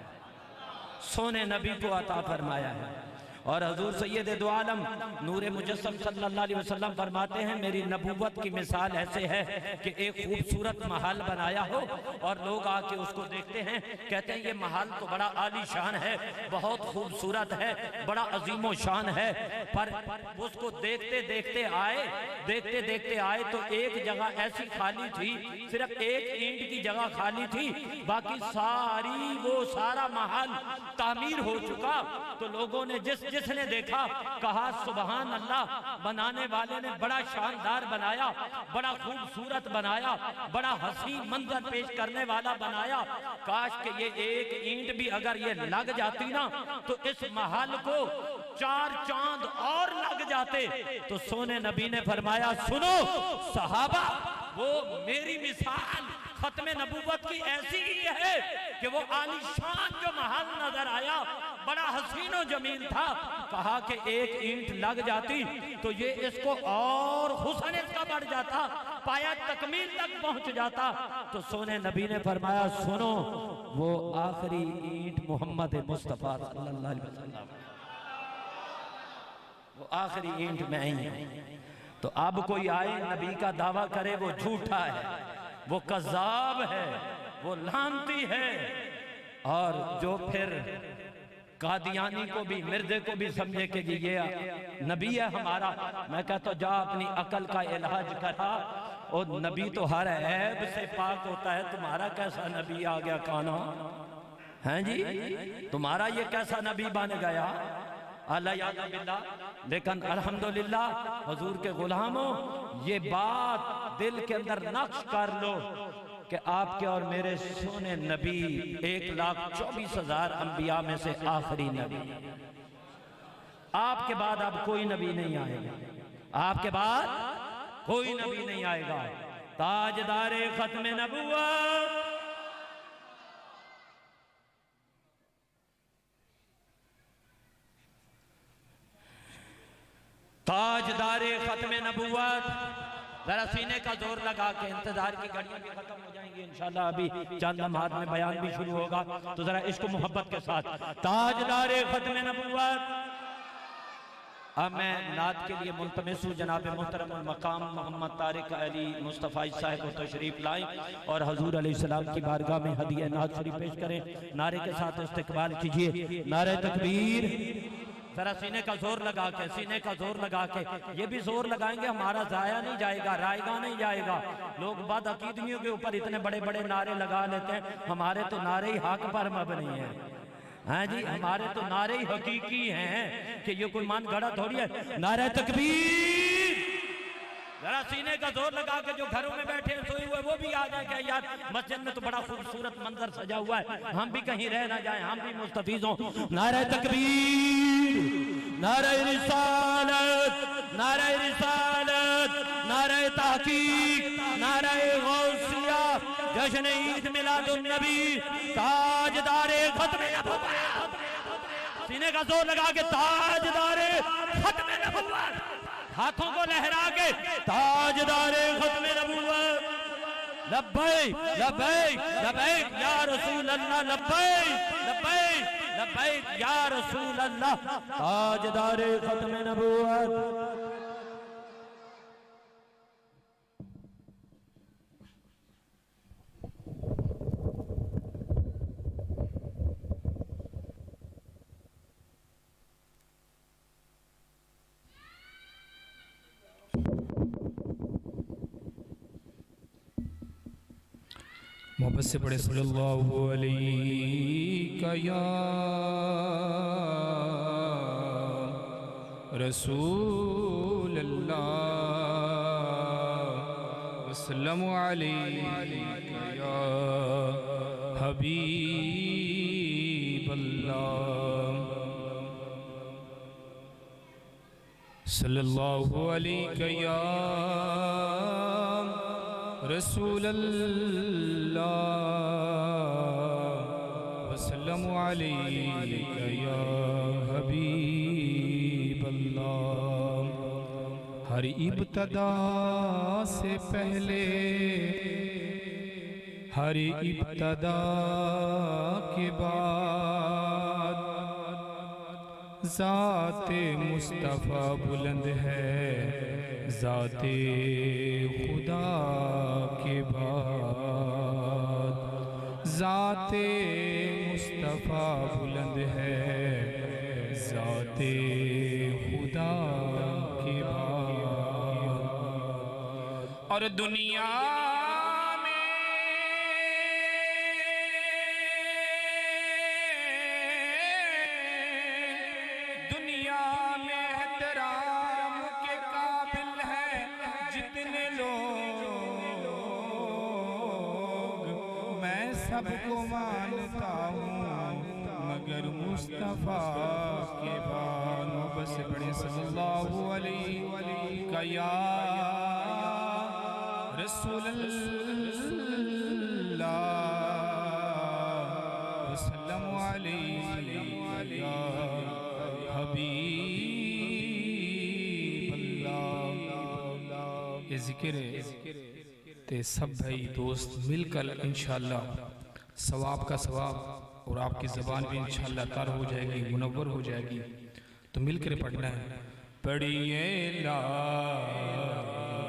सोने नबी को अता फरमाया है। और हजूर सैयद दो आलम नूर मुजस्सम सल्लल्लाहु अलैहि वसल्लम फरमाते हैं मेरी नबूवत की मिसाल ऐसे है कि एक खूबसूरत महल बनाया हो और लोग आके उसको देखते हैं, कहते हैं ये महल तो बड़ा आलीशान है, बहुत खूबसूरत है, बड़ा अजीमो शान है, पर उसको देखते देखते आए तो एक जगह ऐसी खाली थी, सिर्फ एक ईंट की जगह खाली थी, बाकी सारी वो सारा महल तामीर हो चुका। तो लोगों ने जिसने देखा कहा सुभान अल्लाह, बनाने वाले ने बड़ा शानदार बनाया, बड़ा खूबसूरत बनाया, बड़ा हसीन मंजर पेश करने वाला बनाया। काश के ये एक ईंट भी अगर ये लग जाती ना तो इस महल को 4 चांद और लग जाते। तो सोने नबी ने फरमाया सुनो सहाबा, वो मेरी मिसाल खत्म नबूवत की ऐसी ही है कि वो आलीशान जो महल नजर आया बड़ा हसीन और जमील था, कहा कि एक ईंट लग जाती तो ये इसको और हुस्न इसका बढ़ जाता, पाया तकमील तक पहुंच जाता। तो सोने नबी ने फरमाया सुनो, वो आखिरी ईंट मोहम्मद मुस्तफा सल्लल्लाहु अलैहि वसल्लम, वो आखिरी ईंट में आई है। तो अब कोई आए नबी का दावा करे वो झूठा है, वो कज़ाब है, वो लानती है, और जो फिर कादियानी को भी मिर्जे को भी समझे कि जी ये नबी है हमारा। मैं कहता जा अपनी अकल का इलाज करा, और नबी तो हर ऐब से पाक होता है, तुम्हारा कैसा नबी आ गया काना है जी, तुम्हारा ये कैसा नबी बन गया अल्लाह याद बिल्ला। लेकिन अल्हम्दुलिल्लाह हुजूर के गुलामों, ये बात दिल के अंदर नक्श कर लो कि आपके और मेरे सोने नबी 1,24,000 अंबिया में से आखिरी नबी। आपके बाद अब कोई नबी नहीं आएगा, आपके बाद कोई नबी नहीं आएगा। ताजदारे खत्म नबूवत, ताजदारे खत्म नबूवत। जरा सीने का जोर लगा के, इंतजार की घड़ियां भी खत्म हो जाएंगी इंशाल्लाह, अभी चंद लम्हात में बयान भी शुरू होगा, तो जरा इसको मोहब्बत के साथ ताजदारे खत्म नबूवत। अब मैं नात के लिए मुल्तमिस हूँ जनाब मुहतरम मकाम मोहम्मद तारिक अली मुस्तफ़ा साहब को तशरीफ लाएं और हजूर अलैहिस्सलाम की बारगाह में हदिया नात शरीफ पेश करें। नारे के साथ इस्तकबाल कीजिए, नारे तकबीर। जरा सीने का जोर लगा के, सीने का जोर लगा के, ये भी जोर लगाएंगे हमारा जाया नहीं जाएगा, रायगा नहीं जाएगा। लोग बाद अकीदमियों के ऊपर इतने बड़े बड़े नारे लगा लेते हैं, हमारे तो नारे ही हक पर मबनी है, हैं जी, हमारे तो नारे ही हकीकी हैं कि ये कोई मान गढ़ा थोड़ी है। नारे तकबीर। जरा सीने का जोर लगा के जो घरों में बैठे सोए हुए वो भी आ जाए कि यार मस्जिद में तो बड़ा खूबसूरत मंजर सजा हुआ है, हम भी कहीं रह ना जाए, हम भी मुस्तफीज हों। नारे तकबीर, नारे रिसालत, नारे रिसालत, नारे तहकीक, नारे गौसिया, जश्न ईद मिलादुन नबी, ताजदारे खत्म नबूवत। सीने का जोर लगा के ताजदारे खत्म नबूवत, हाथों को लहरा के ताजदारे खत्म नबूवत। लब्बैक लब्बैक लब्बैक या रसूल अल्लाह, लब्बैक लब्बैक लब्बैक या रसूल अल्लाह, ताजदारे खत्म नबूवत। मोहब्बत से पढ़े सल्लल्लाहु अलैहि या रसूल अल्लाह वसल्लम अलैका या हबीब अल्लाह सल्लल्लाहु अलैका या रसूल अल्लाह वसल्लम अलैका या हबीब अल्लाह। हर इब्तदा से पहले हर इब्तदा के बाद ज़ाते मुस्तफ़ा बुलंद है, ज़ाते खुदा के बाद ज़ाते मुस्तफ़ा बुलंद है, ज़ाते खुदा के बाद। और दुनिया सबको मानता हूँ मगर मुस्तफ़ा के बाद। मोहब्बत से पढ़े सल्लल्लाहु अलैहि या रसूल अल्लाह वसल्लम अलैहि या हबीब अल्लाह। ये ज़िक्र ते सब भाई दोस्त मिलकर इंशाअल्लाह सवाब का सवाब और आपकी ज़बान भी इंशाअल्लाह तर हो जाएगी, मुनव्वर हो जाएगी। तो मिलकर पढ़ना है। पढ़िए ला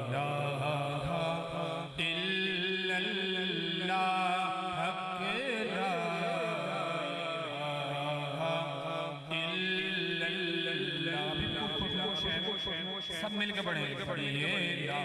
इलाहा इल्लल्लाह हक ला इल्लल्लाह। सब मिलकर पढ़ेंगे। पढ़िए ला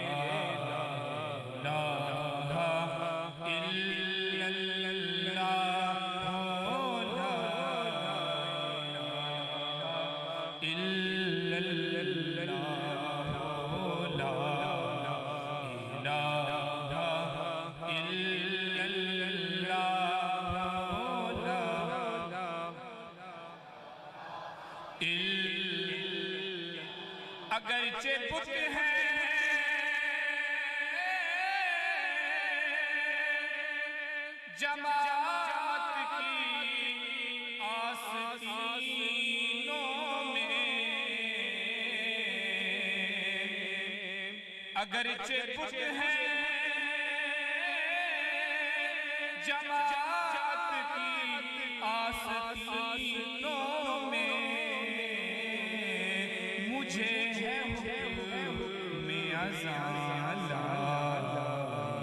अगरचे बुत है जमात की आस्तीनों में, अगरचे बुत है जमात की आस्तीनों में, मुझे है में अज़ान ला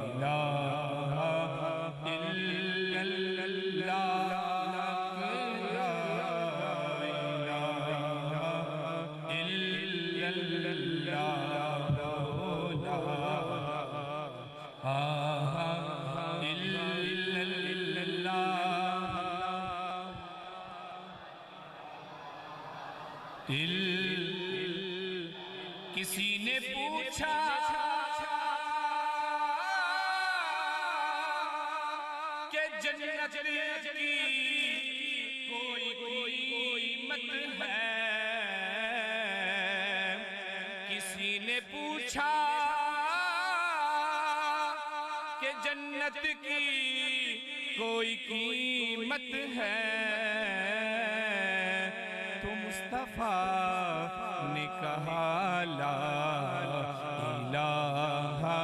इलाहा इल्लल्लाह ला इलाहा इल्लल्लाह किसी ने पूछा कि जन्नत की कोई कीमत है, किसी ने पूछा कि जन्नत की कोई कीमत है, तो मुस्तफा ने कहा ला इलाहा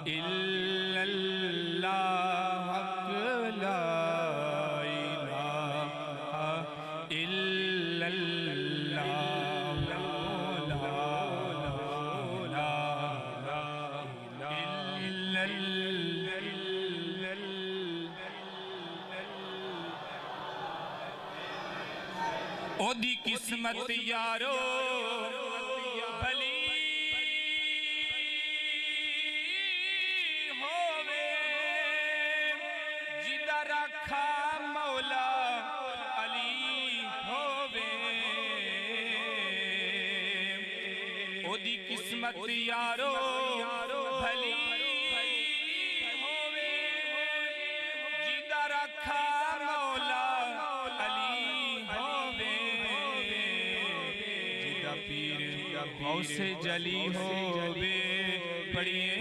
इल्लल्लाह हक ला इलाहा इल्लल्लाह ला ओदी किस्मत यारो भली ओदी किस्मत यारो भली होवे जिदा रखा मौला अली होवे जिदा पीर गौसे जली होवे पढ़िए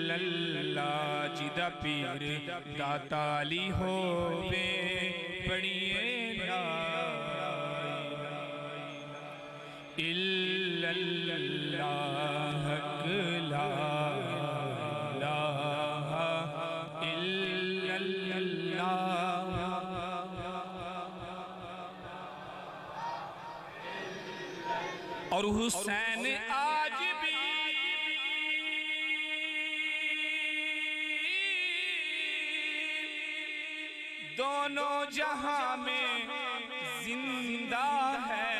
इल्लल्लाह जिदा पीर दाता अली होवे पढ़िए ला इल्लल्लाह हक ला इलाहा इल्लल्लाह। और हुसैन आज भी दोनों जहां में जिंदा है।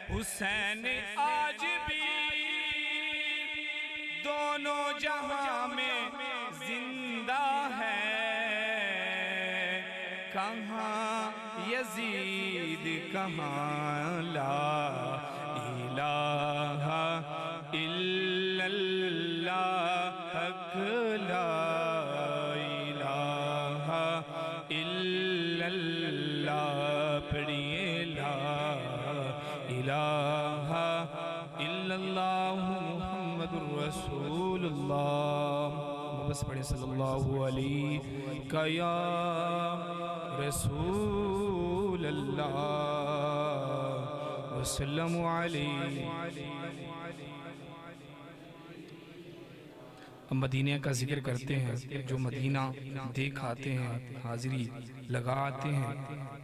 हुसैन आज भी दोनों जहां में जिंदा है। कहाँ यजीद कहाँ ला इलाहा इल्लल्लाह हक ला इलाहा इल्लल्लाह पढ़िए ला इलाहा इल्लल्लाह मुहम्मदुर रसूलुल्लाह। बस पढ़े सल्लल्लाहु अलैहि या रसूल अल्लाह वसल्लम अलैहि। अब मदीने का जिक्र करते हैं। जो मदीना देख आते हैं, हाजिरी लगा आते हैं,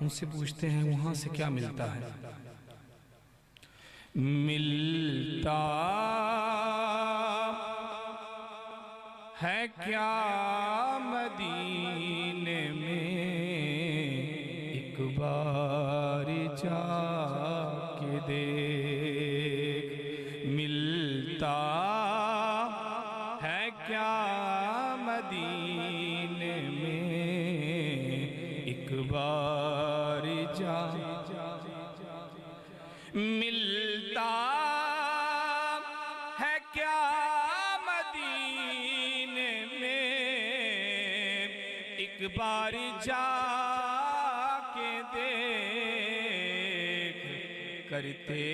उनसे पूछते हैं वहाँ से क्या मिलता है। मिलता है क्या मदीने में एक बार जाके देख। मिलता है क्या मदीने में एक बार जा। मिलता है क्या मदीने में एक बार जाके देख। करते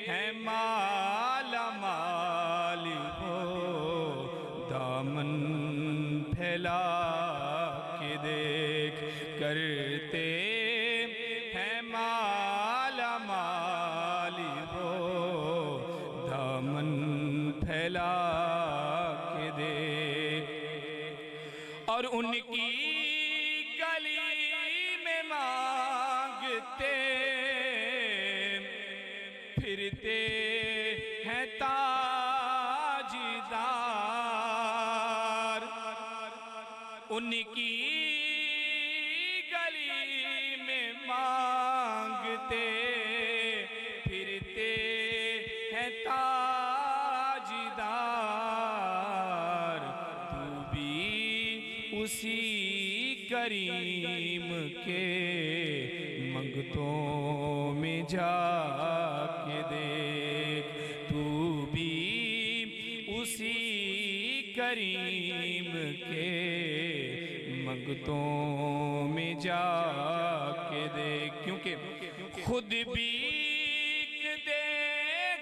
हैं माला माल हो दामन फैला के देख। करते हैं माला माल हो दामन फैला के देख। और उनकी गली में मांगते फिरते हैं ताजदार। उनकी गली में मांगते फिरते हैं ताजदार। तू भी उसी करीम के मंगतों में जाके देख। तू भी उसी करीम के मंगतों में जाके देख। क्योंकि खुद भी दे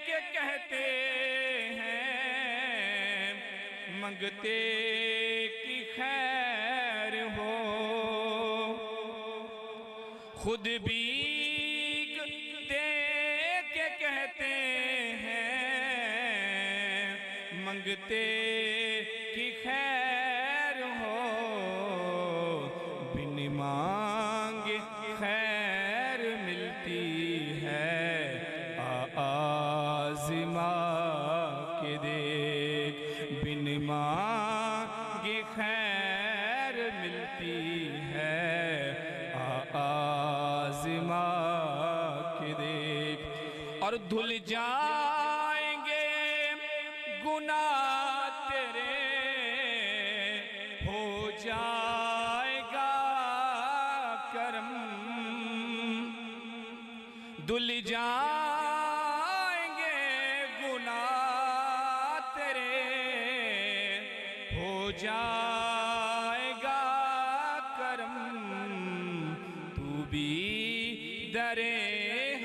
के कहते हैं मंगते की खैर हो। खुद भी दे के कहते हैं मंगते की खैर हो। बिन मांगे खैर मिलती है आज़मा के देख। बिन मांगे खैर मिलती है आज़मा के देख। और धुल जाएंगे गुनाह तेरे हो जा धुल जाएंगे गुनाह तेरे, हो जाएगा करम, तू भी दरे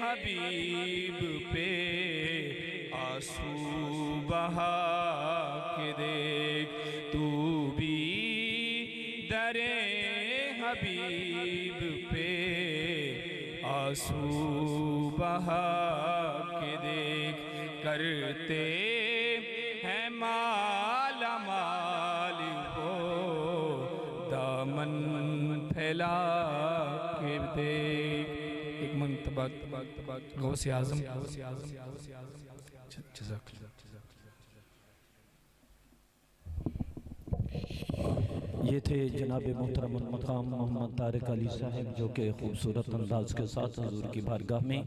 हबीब पे आंसू बहा के देख, तू भी दरे हबीब पे आंसू बहा के देख, करते हैं माला माल हो, दामन फैला के देख। एक मंतबा गौसे आज़म ये थे जनाब मोहतरम मकाम मोहम्मद तारिक अली साहब, जो कि खूबसूरत अंदाज के साथ हुजूर की बारगाह में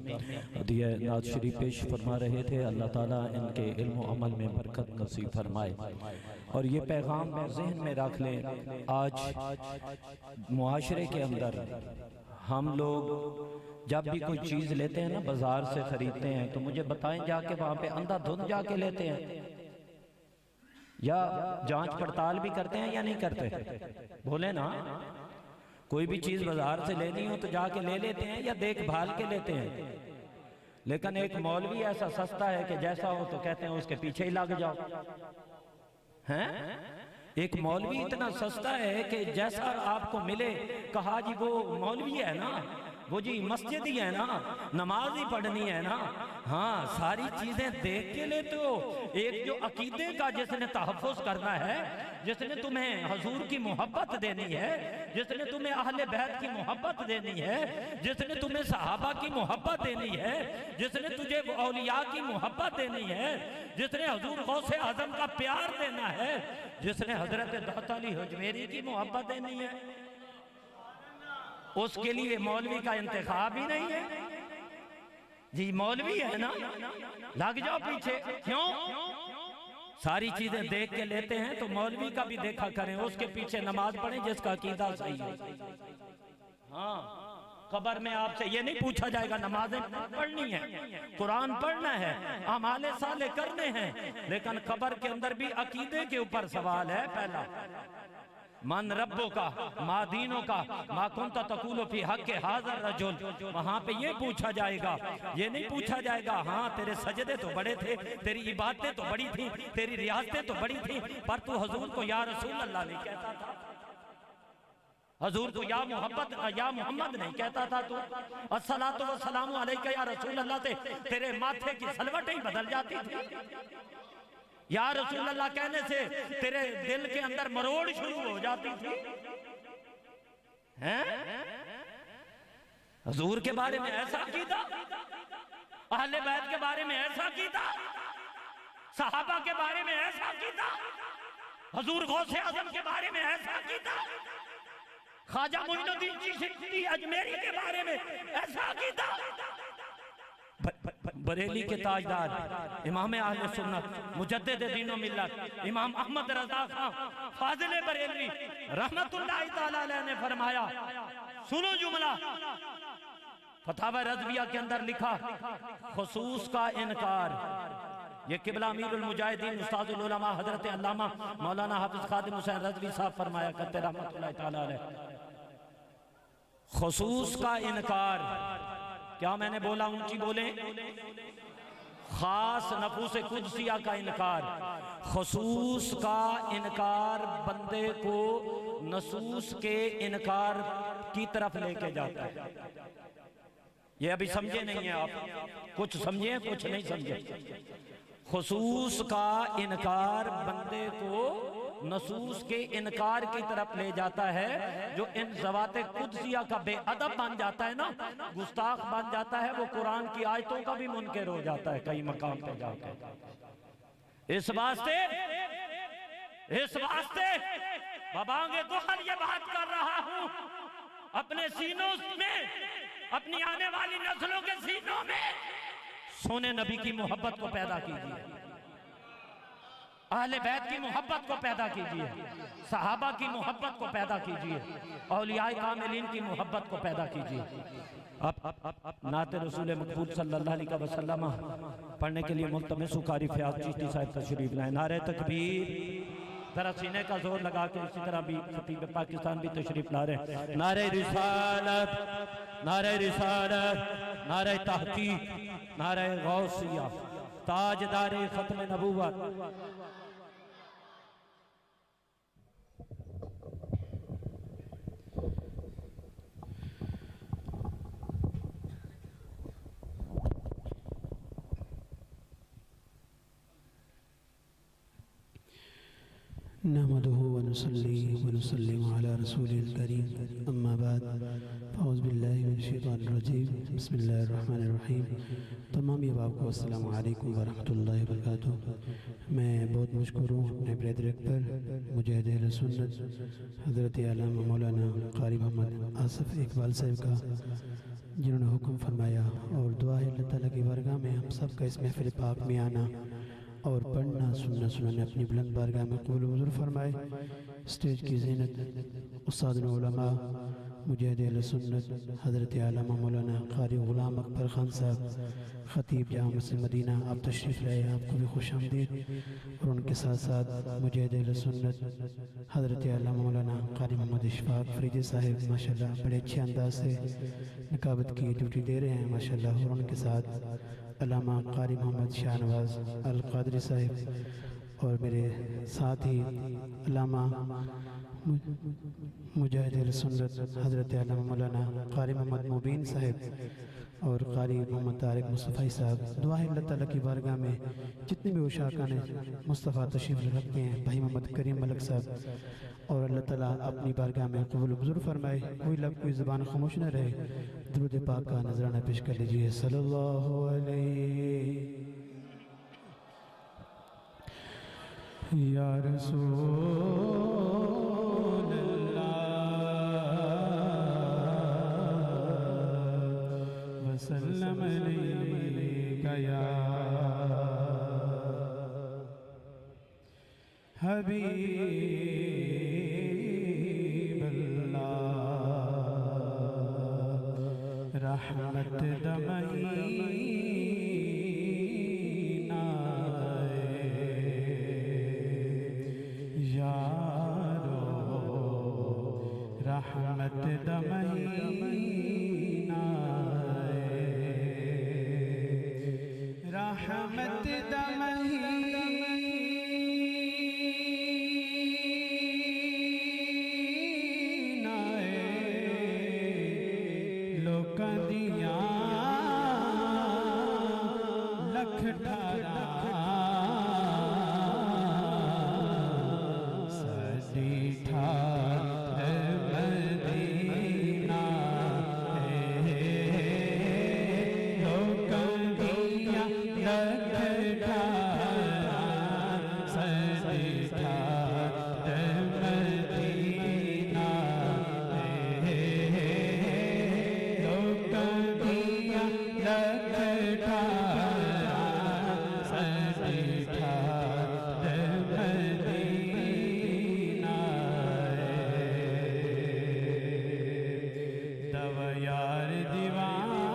हदिया नात शरीफ पेश फरमा रहे थे। अल्लाह ताला इनके इल्म और अमल में बरकत नसीब फरमाए। और ये पैगाम जहन में रख लें, आज मुआशरे के अंदर हम लोग जब भी कोई चीज़ लेते हैं ना, बाजार से खरीदते हैं, तो मुझे बताएं जाके वहाँ पे अंधाधुंध जाके लेते हैं या जांच पड़ताल भी करते हैं या नहीं करते? बोले ना। कोई भी चीज बाजार से लेनी हो तो जाके ले लेते हैं या देखभाल के लेते हैं। लेकिन एक मौलवी ऐसा सस्ता है कि जैसा हो तो कहते हैं उसके पीछे ही लग जाओ। हैं? एक मौलवी इतना सस्ता है कि जैसा आपको मिले, कहा जी वो मौलवी है ना, वो जी मस्जिद ही है ना, नमाज ही पढ़नी है ना। हाँ, सारी चीजें देख के लेते हो। एक जो अकीदे का जिसने तहफ़्फ़ुज़ करना है, जिसने तुम्हें हजूर की मोहब्बत देनी है, जिसने तुम्हें अहले बैत की मोहब्बत देनी है, जिसने तुम्हें सहाबा की मोहब्बत देनी है, जिसने तुझे औलिया की मोहब्बत देनी है, जिसने हजूर गौसे आजम का प्यार देना है, जिसने हजरत दाता अली हजवेरी की मोहब्बत देनी है, उसके लिए मौलवी का इंतखाब ही नहीं है जी। मौलवी है ना, लग जाओ पीछे। क्यों? सारी चीजें देख के लेते हैं, तो मौलवी का भी देखा करें, उसके पीछे नमाज पढ़ें जिसका अकीदा सही है। हाँ, कब्र में आपसे ये नहीं पूछा जाएगा नमाजें पढ़नी है, कुरान पढ़ना है, अमाले साले करने हैं, लेकिन कब्र के अंदर भी अकीदे के ऊपर सवाल है। पहला, मन रब्बो का, मा दीनों का, मा कुंता तकूलो फी हक के हाज़र रजुल, वहां पे ये पूछा जाएगा। ये नहीं पूछा जाएगा हाँ तेरे सजदे तो बड़े थे, तेरी इबादतें तो बड़ी थी, तेरी रियासतें तो बड़ी थी, पर तू हजूर को या रसूल अल्लाह नहीं कहता था, हजूर को या मोहम्मद नहीं कहता था तू। अस्सलातु वस्सलामु अलैका या रसूल अल्लाह से तेरे माथे की सलवटें ही बदल जाती थी। या रसूल अल्लाह कहने से तेरे दिल के अंदर मरोड़ शुरू हो जाती थी। हैं? हजूर के बारे में ऐसा कीदा, अहले बैत के बारे में ऐसा कीदा, सहाबा के बारे में ऐसा कीदा, हजूर गौसे आजम के बारे में ऐसा कीदा, ख्वाजा मोइनुद्दीन चिश्ती अजमेरी के बारे में ऐसा कीदा। बरेली के ताजदार इमाम अहले सुन्नत मुजद्दिद दीन व मिल्लत इमाम अहमद रजा खां फाजिल बरेलवी रहमतुल्लाहि तआला अलैह ने फरमाया, सुनो जुमला, फतावा रज़विया के अंदर लिखा, खुसूस का इनकार। ये किबला अमीरुल मुजाहिदीन उस्ताजुल उलमा हजरत अल्लामा मौलाना हाफिज खादिम हुसैन रज़वी साहब फरमाया करते रहमतुल्लाहि तआला अलैह, खुसूस का इनकार। क्या मैंने बोला? ऊंची बोले। खास नफूस कुदसिया का इनकार। खुसूस का इनकार बंदे को नसूस के इनकार की तरफ लेके जाता है। ये अभी समझे नहीं है आप, कुछ समझे कुछ नहीं समझे। खुसूस का इनकार बंदे को नसूस के इनकार की तरफ ले जाता है। जो इन ज़वाते कुदसिया का बेअदब बन जाता है ना, गुस्ताख बन जाता है, वो कुरान की आयतों का भी मुनकर हो जाता है कई मकाम पे जाकर। इस वास्ते बाबांगे दुहर ये बात कर रहा हूं, अपने सीनों में, अपनी आने वाली नस्लों के सीनों में सोने नबी की मोहब्बत को पैदा कीजिए। अहले बैत की मोहब्बत को पैदा कीजिए, सहाबा की मोहब्बत को पैदा कीजिए, औलियाए कामिलीन की मोहब्बत को पैदा कीजिए। अब नाते रसूल मकबूल सल्लल्लाहु अलैहि वसल्लम पढ़ने के लिए मुल्तमिस कारी फ़याज़ चिश्ती साहब तशरीफ लाए। नारे तकबीर, जरा सीने का जोर लगा के इसी तरह भी खतीब पाकिस्तान भी तशरीफ ला रहे हैं। नारे रिसालत, नारे रिसालत, नारे तहकीक, नारे गौसिया, ताजदारे खत्म नबूवत। नहमदुहु व नुसल्ली व नुसल्लिमु अला रसूलिल करीम, अम्मा बाद, फ़अऊज़ु बिल्लाहि मिनश शैतानिर रजीम, बिस्मिल्लाहिर रहमानिर रहीम। तमाम अहबाब को अस्सलामु अलैकुम व रहमतुल्लाहि व बरकातुहू। मैं बहुत मशकूर हूँ अपने प्रिय डायरेक्टर मुजाहिद अहले सुन्नत हज़रत अल्लामा मौलाना क़ारी मोहम्मद आसिफ इकबाल साहब का, जिन्होंने हुक्म फरमाया और दुआ है अल्लाह ताला की बारगाह में हम सब का इस महफ़िल पाक में आना और पढ़ना सुनना सुनाने अपनी बुलंद बारगाह में कबूल मंजूर फरमाए। स्टेज की ज़ीनत उस्ताद उलमा मुजाहिद अहले सुन्नत हज़रत अल्लामा मौलाना क़ारी ग़ुलाम अकबर ख़ान साहब, ख़तीब जामा मस्जिद मदीना, आप तशरीफ़ लाए, आपको भी खुशामदीद। और उनके साथ साथ मुजाहिद अहले सुन्नत हज़रत अल्लामा मौलाना क़ारी मोहम्मद इशफ़ाक़ फ़रीदी साहब माशाअल्लाह बड़े अच्छे अंदाज से निकाबत की ड्यूटी दे रहे हैं माशाअल्लाह। और उनके साथ अल्लामा क़ारी मोहम्मद शाहनवाज़ अल क़ादरी साहब और मेरे साथ ही अल्लामा मुजाहिद अहले सुन्नत हज़रत अल्लामा मौलाना क़ारी मोहम्मद मुबीन साहब और क़ारी मोहम्मद तारिक मुस्तफ़ा साहब। दुआ है अल्लाह ताला की बारगाह में जितने भी उशाकाने मुस्तफ़ा तशरीफ़ रखते हैं, भाई मोहम्मद करीम मलक साहब, और अल्लाह ताला अपनी बारगाह में कबूल मंजूर फरमाए। कोई लब कोई ज़बान खामोश न रहे। दुरूद पाक का नजराना पेश कर लीजिए। सल्लल्लाहु अलैहि या रसूल वसल्लम अलैका या हबीबल्लाह, रहमत दमहीना यारो, रहमत दमहीना, रहमत दमहीना लोकां दियां लख ठारा सदी ठार मदीना लोकां दियां लख ठारा सदी ठार मदीना लोकां दियां लख ठारा सदी ठार मदीना दवा यार दीवाने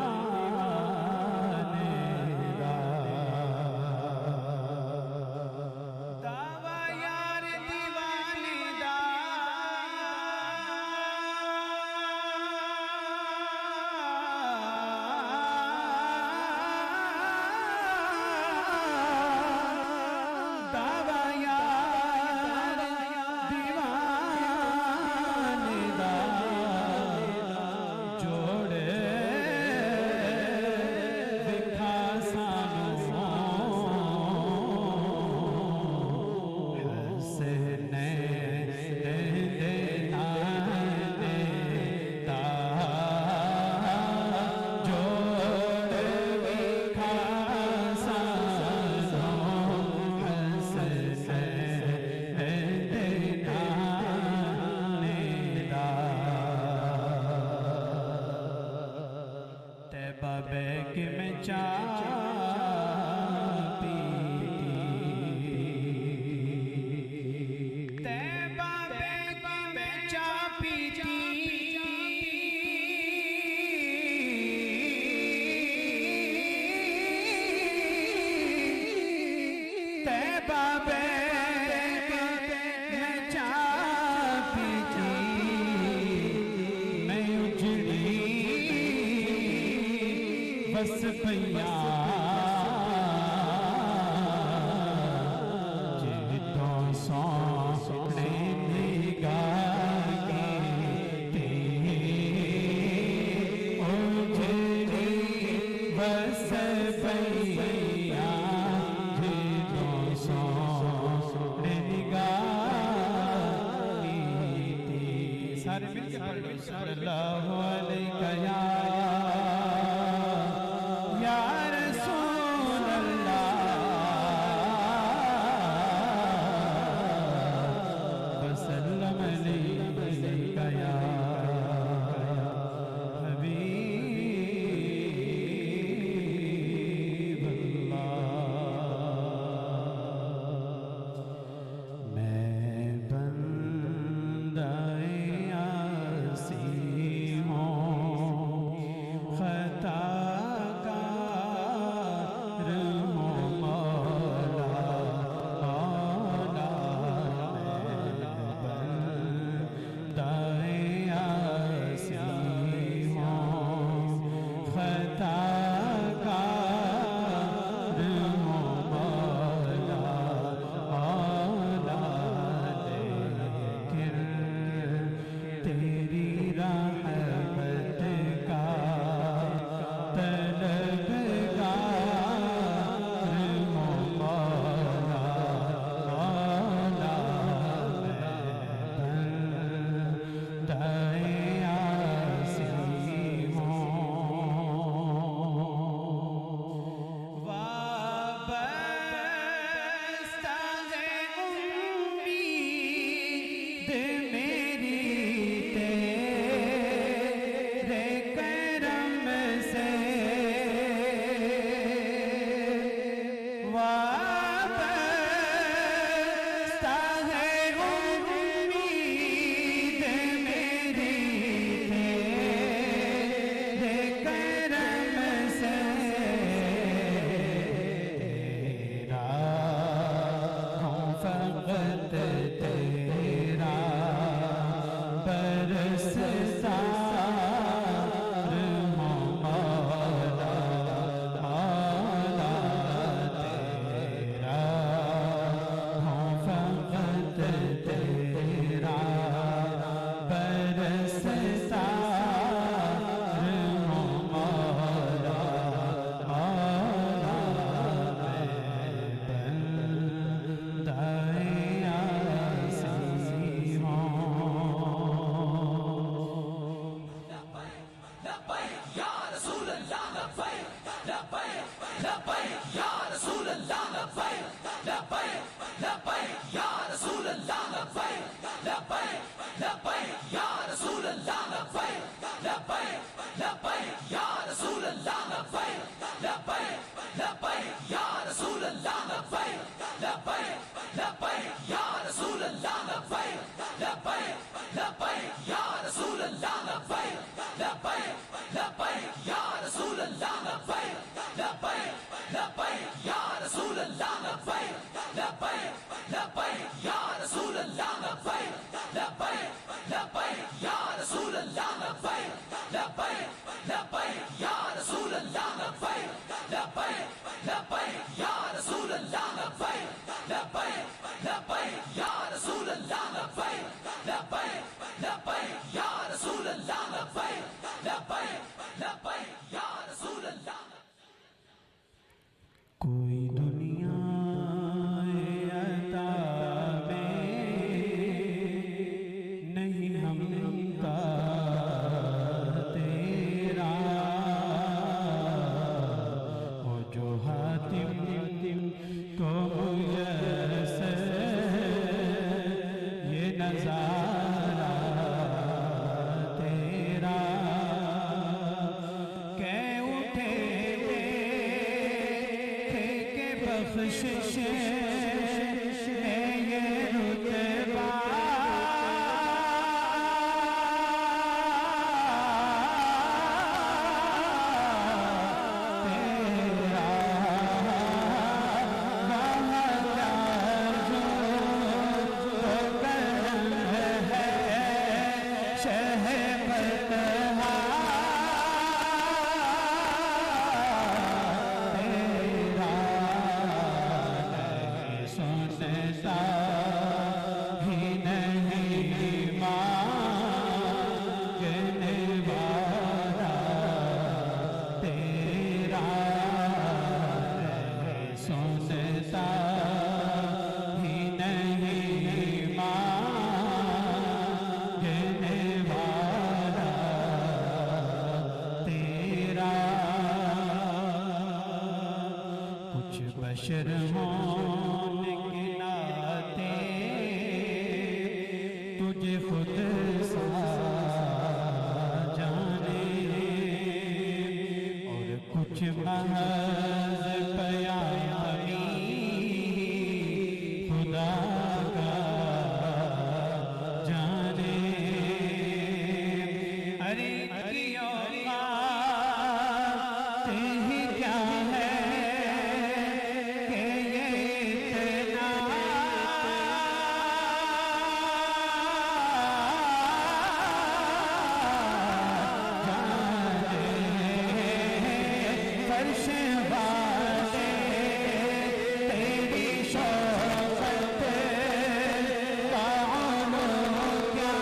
दा, दवा यार दीवाने दा, दवा यार दीवाने दा, जोड़े दिखा सानू हसने देना देता, जोड़े दिखा सानू हसने देना देता। तैबा बैग में चाह पीती बस भैया जितों सोने निगाहे बस भैया जितों सोने निगाहे सारे मिलके पढ़ लो सल्लल्लाहु अलैहि या रसूल अल्लाह वसल्लम अलैका या हबीब अल्लाह। मैं बंदाए आसी हूँ खताकार हूँ मौला बंदाए आसी हूँ खताकार हूँ मौला लेकिन तेरी रहमत का तलबगार हूँ मौला बंदाए आसी हूँ वाबस्ता है उम्मीद मेरी तेरे करम से वाबस्ता है उम्मीद मेरी तेरे करम से तेरा हूँ फक़त तेरा बरसदार हूँ मौला तेरा हूँ फक़त तेरा बरसदार हूँ मौला बंदाए आसी हूँ। कोई दुनिया अता में नहीं हमका तेरा हो जो हातिम को मुयस्सर ये नज़ारा तेरा कै उठे के बख्शिश है ये रुतबा तेरा बशर होने के नाते तुझे खुद सा जाने और कुछ महज प्यारी खुदा का जाने। अरे क्या है कि ये इतना फर्श वाले तेरी शौकत का क्या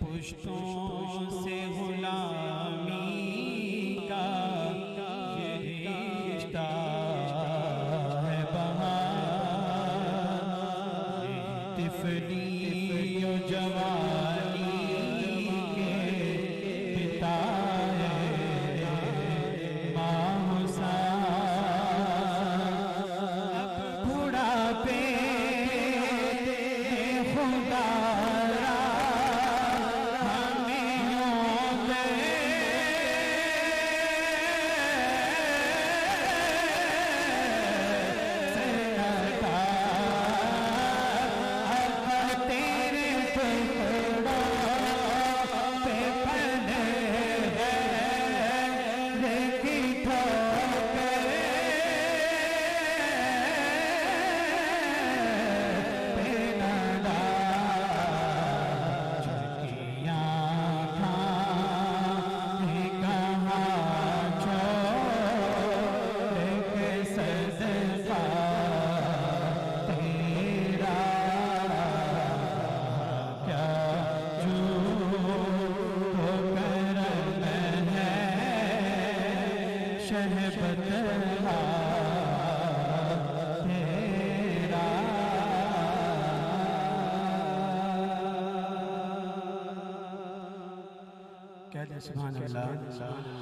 पुश्तों से गुलामी का ये रिश्ता है बहार, ये तिफली और जवानी के पिता है माहुसा। अब बुढ़ापे खुदा सुभान अल्लाह।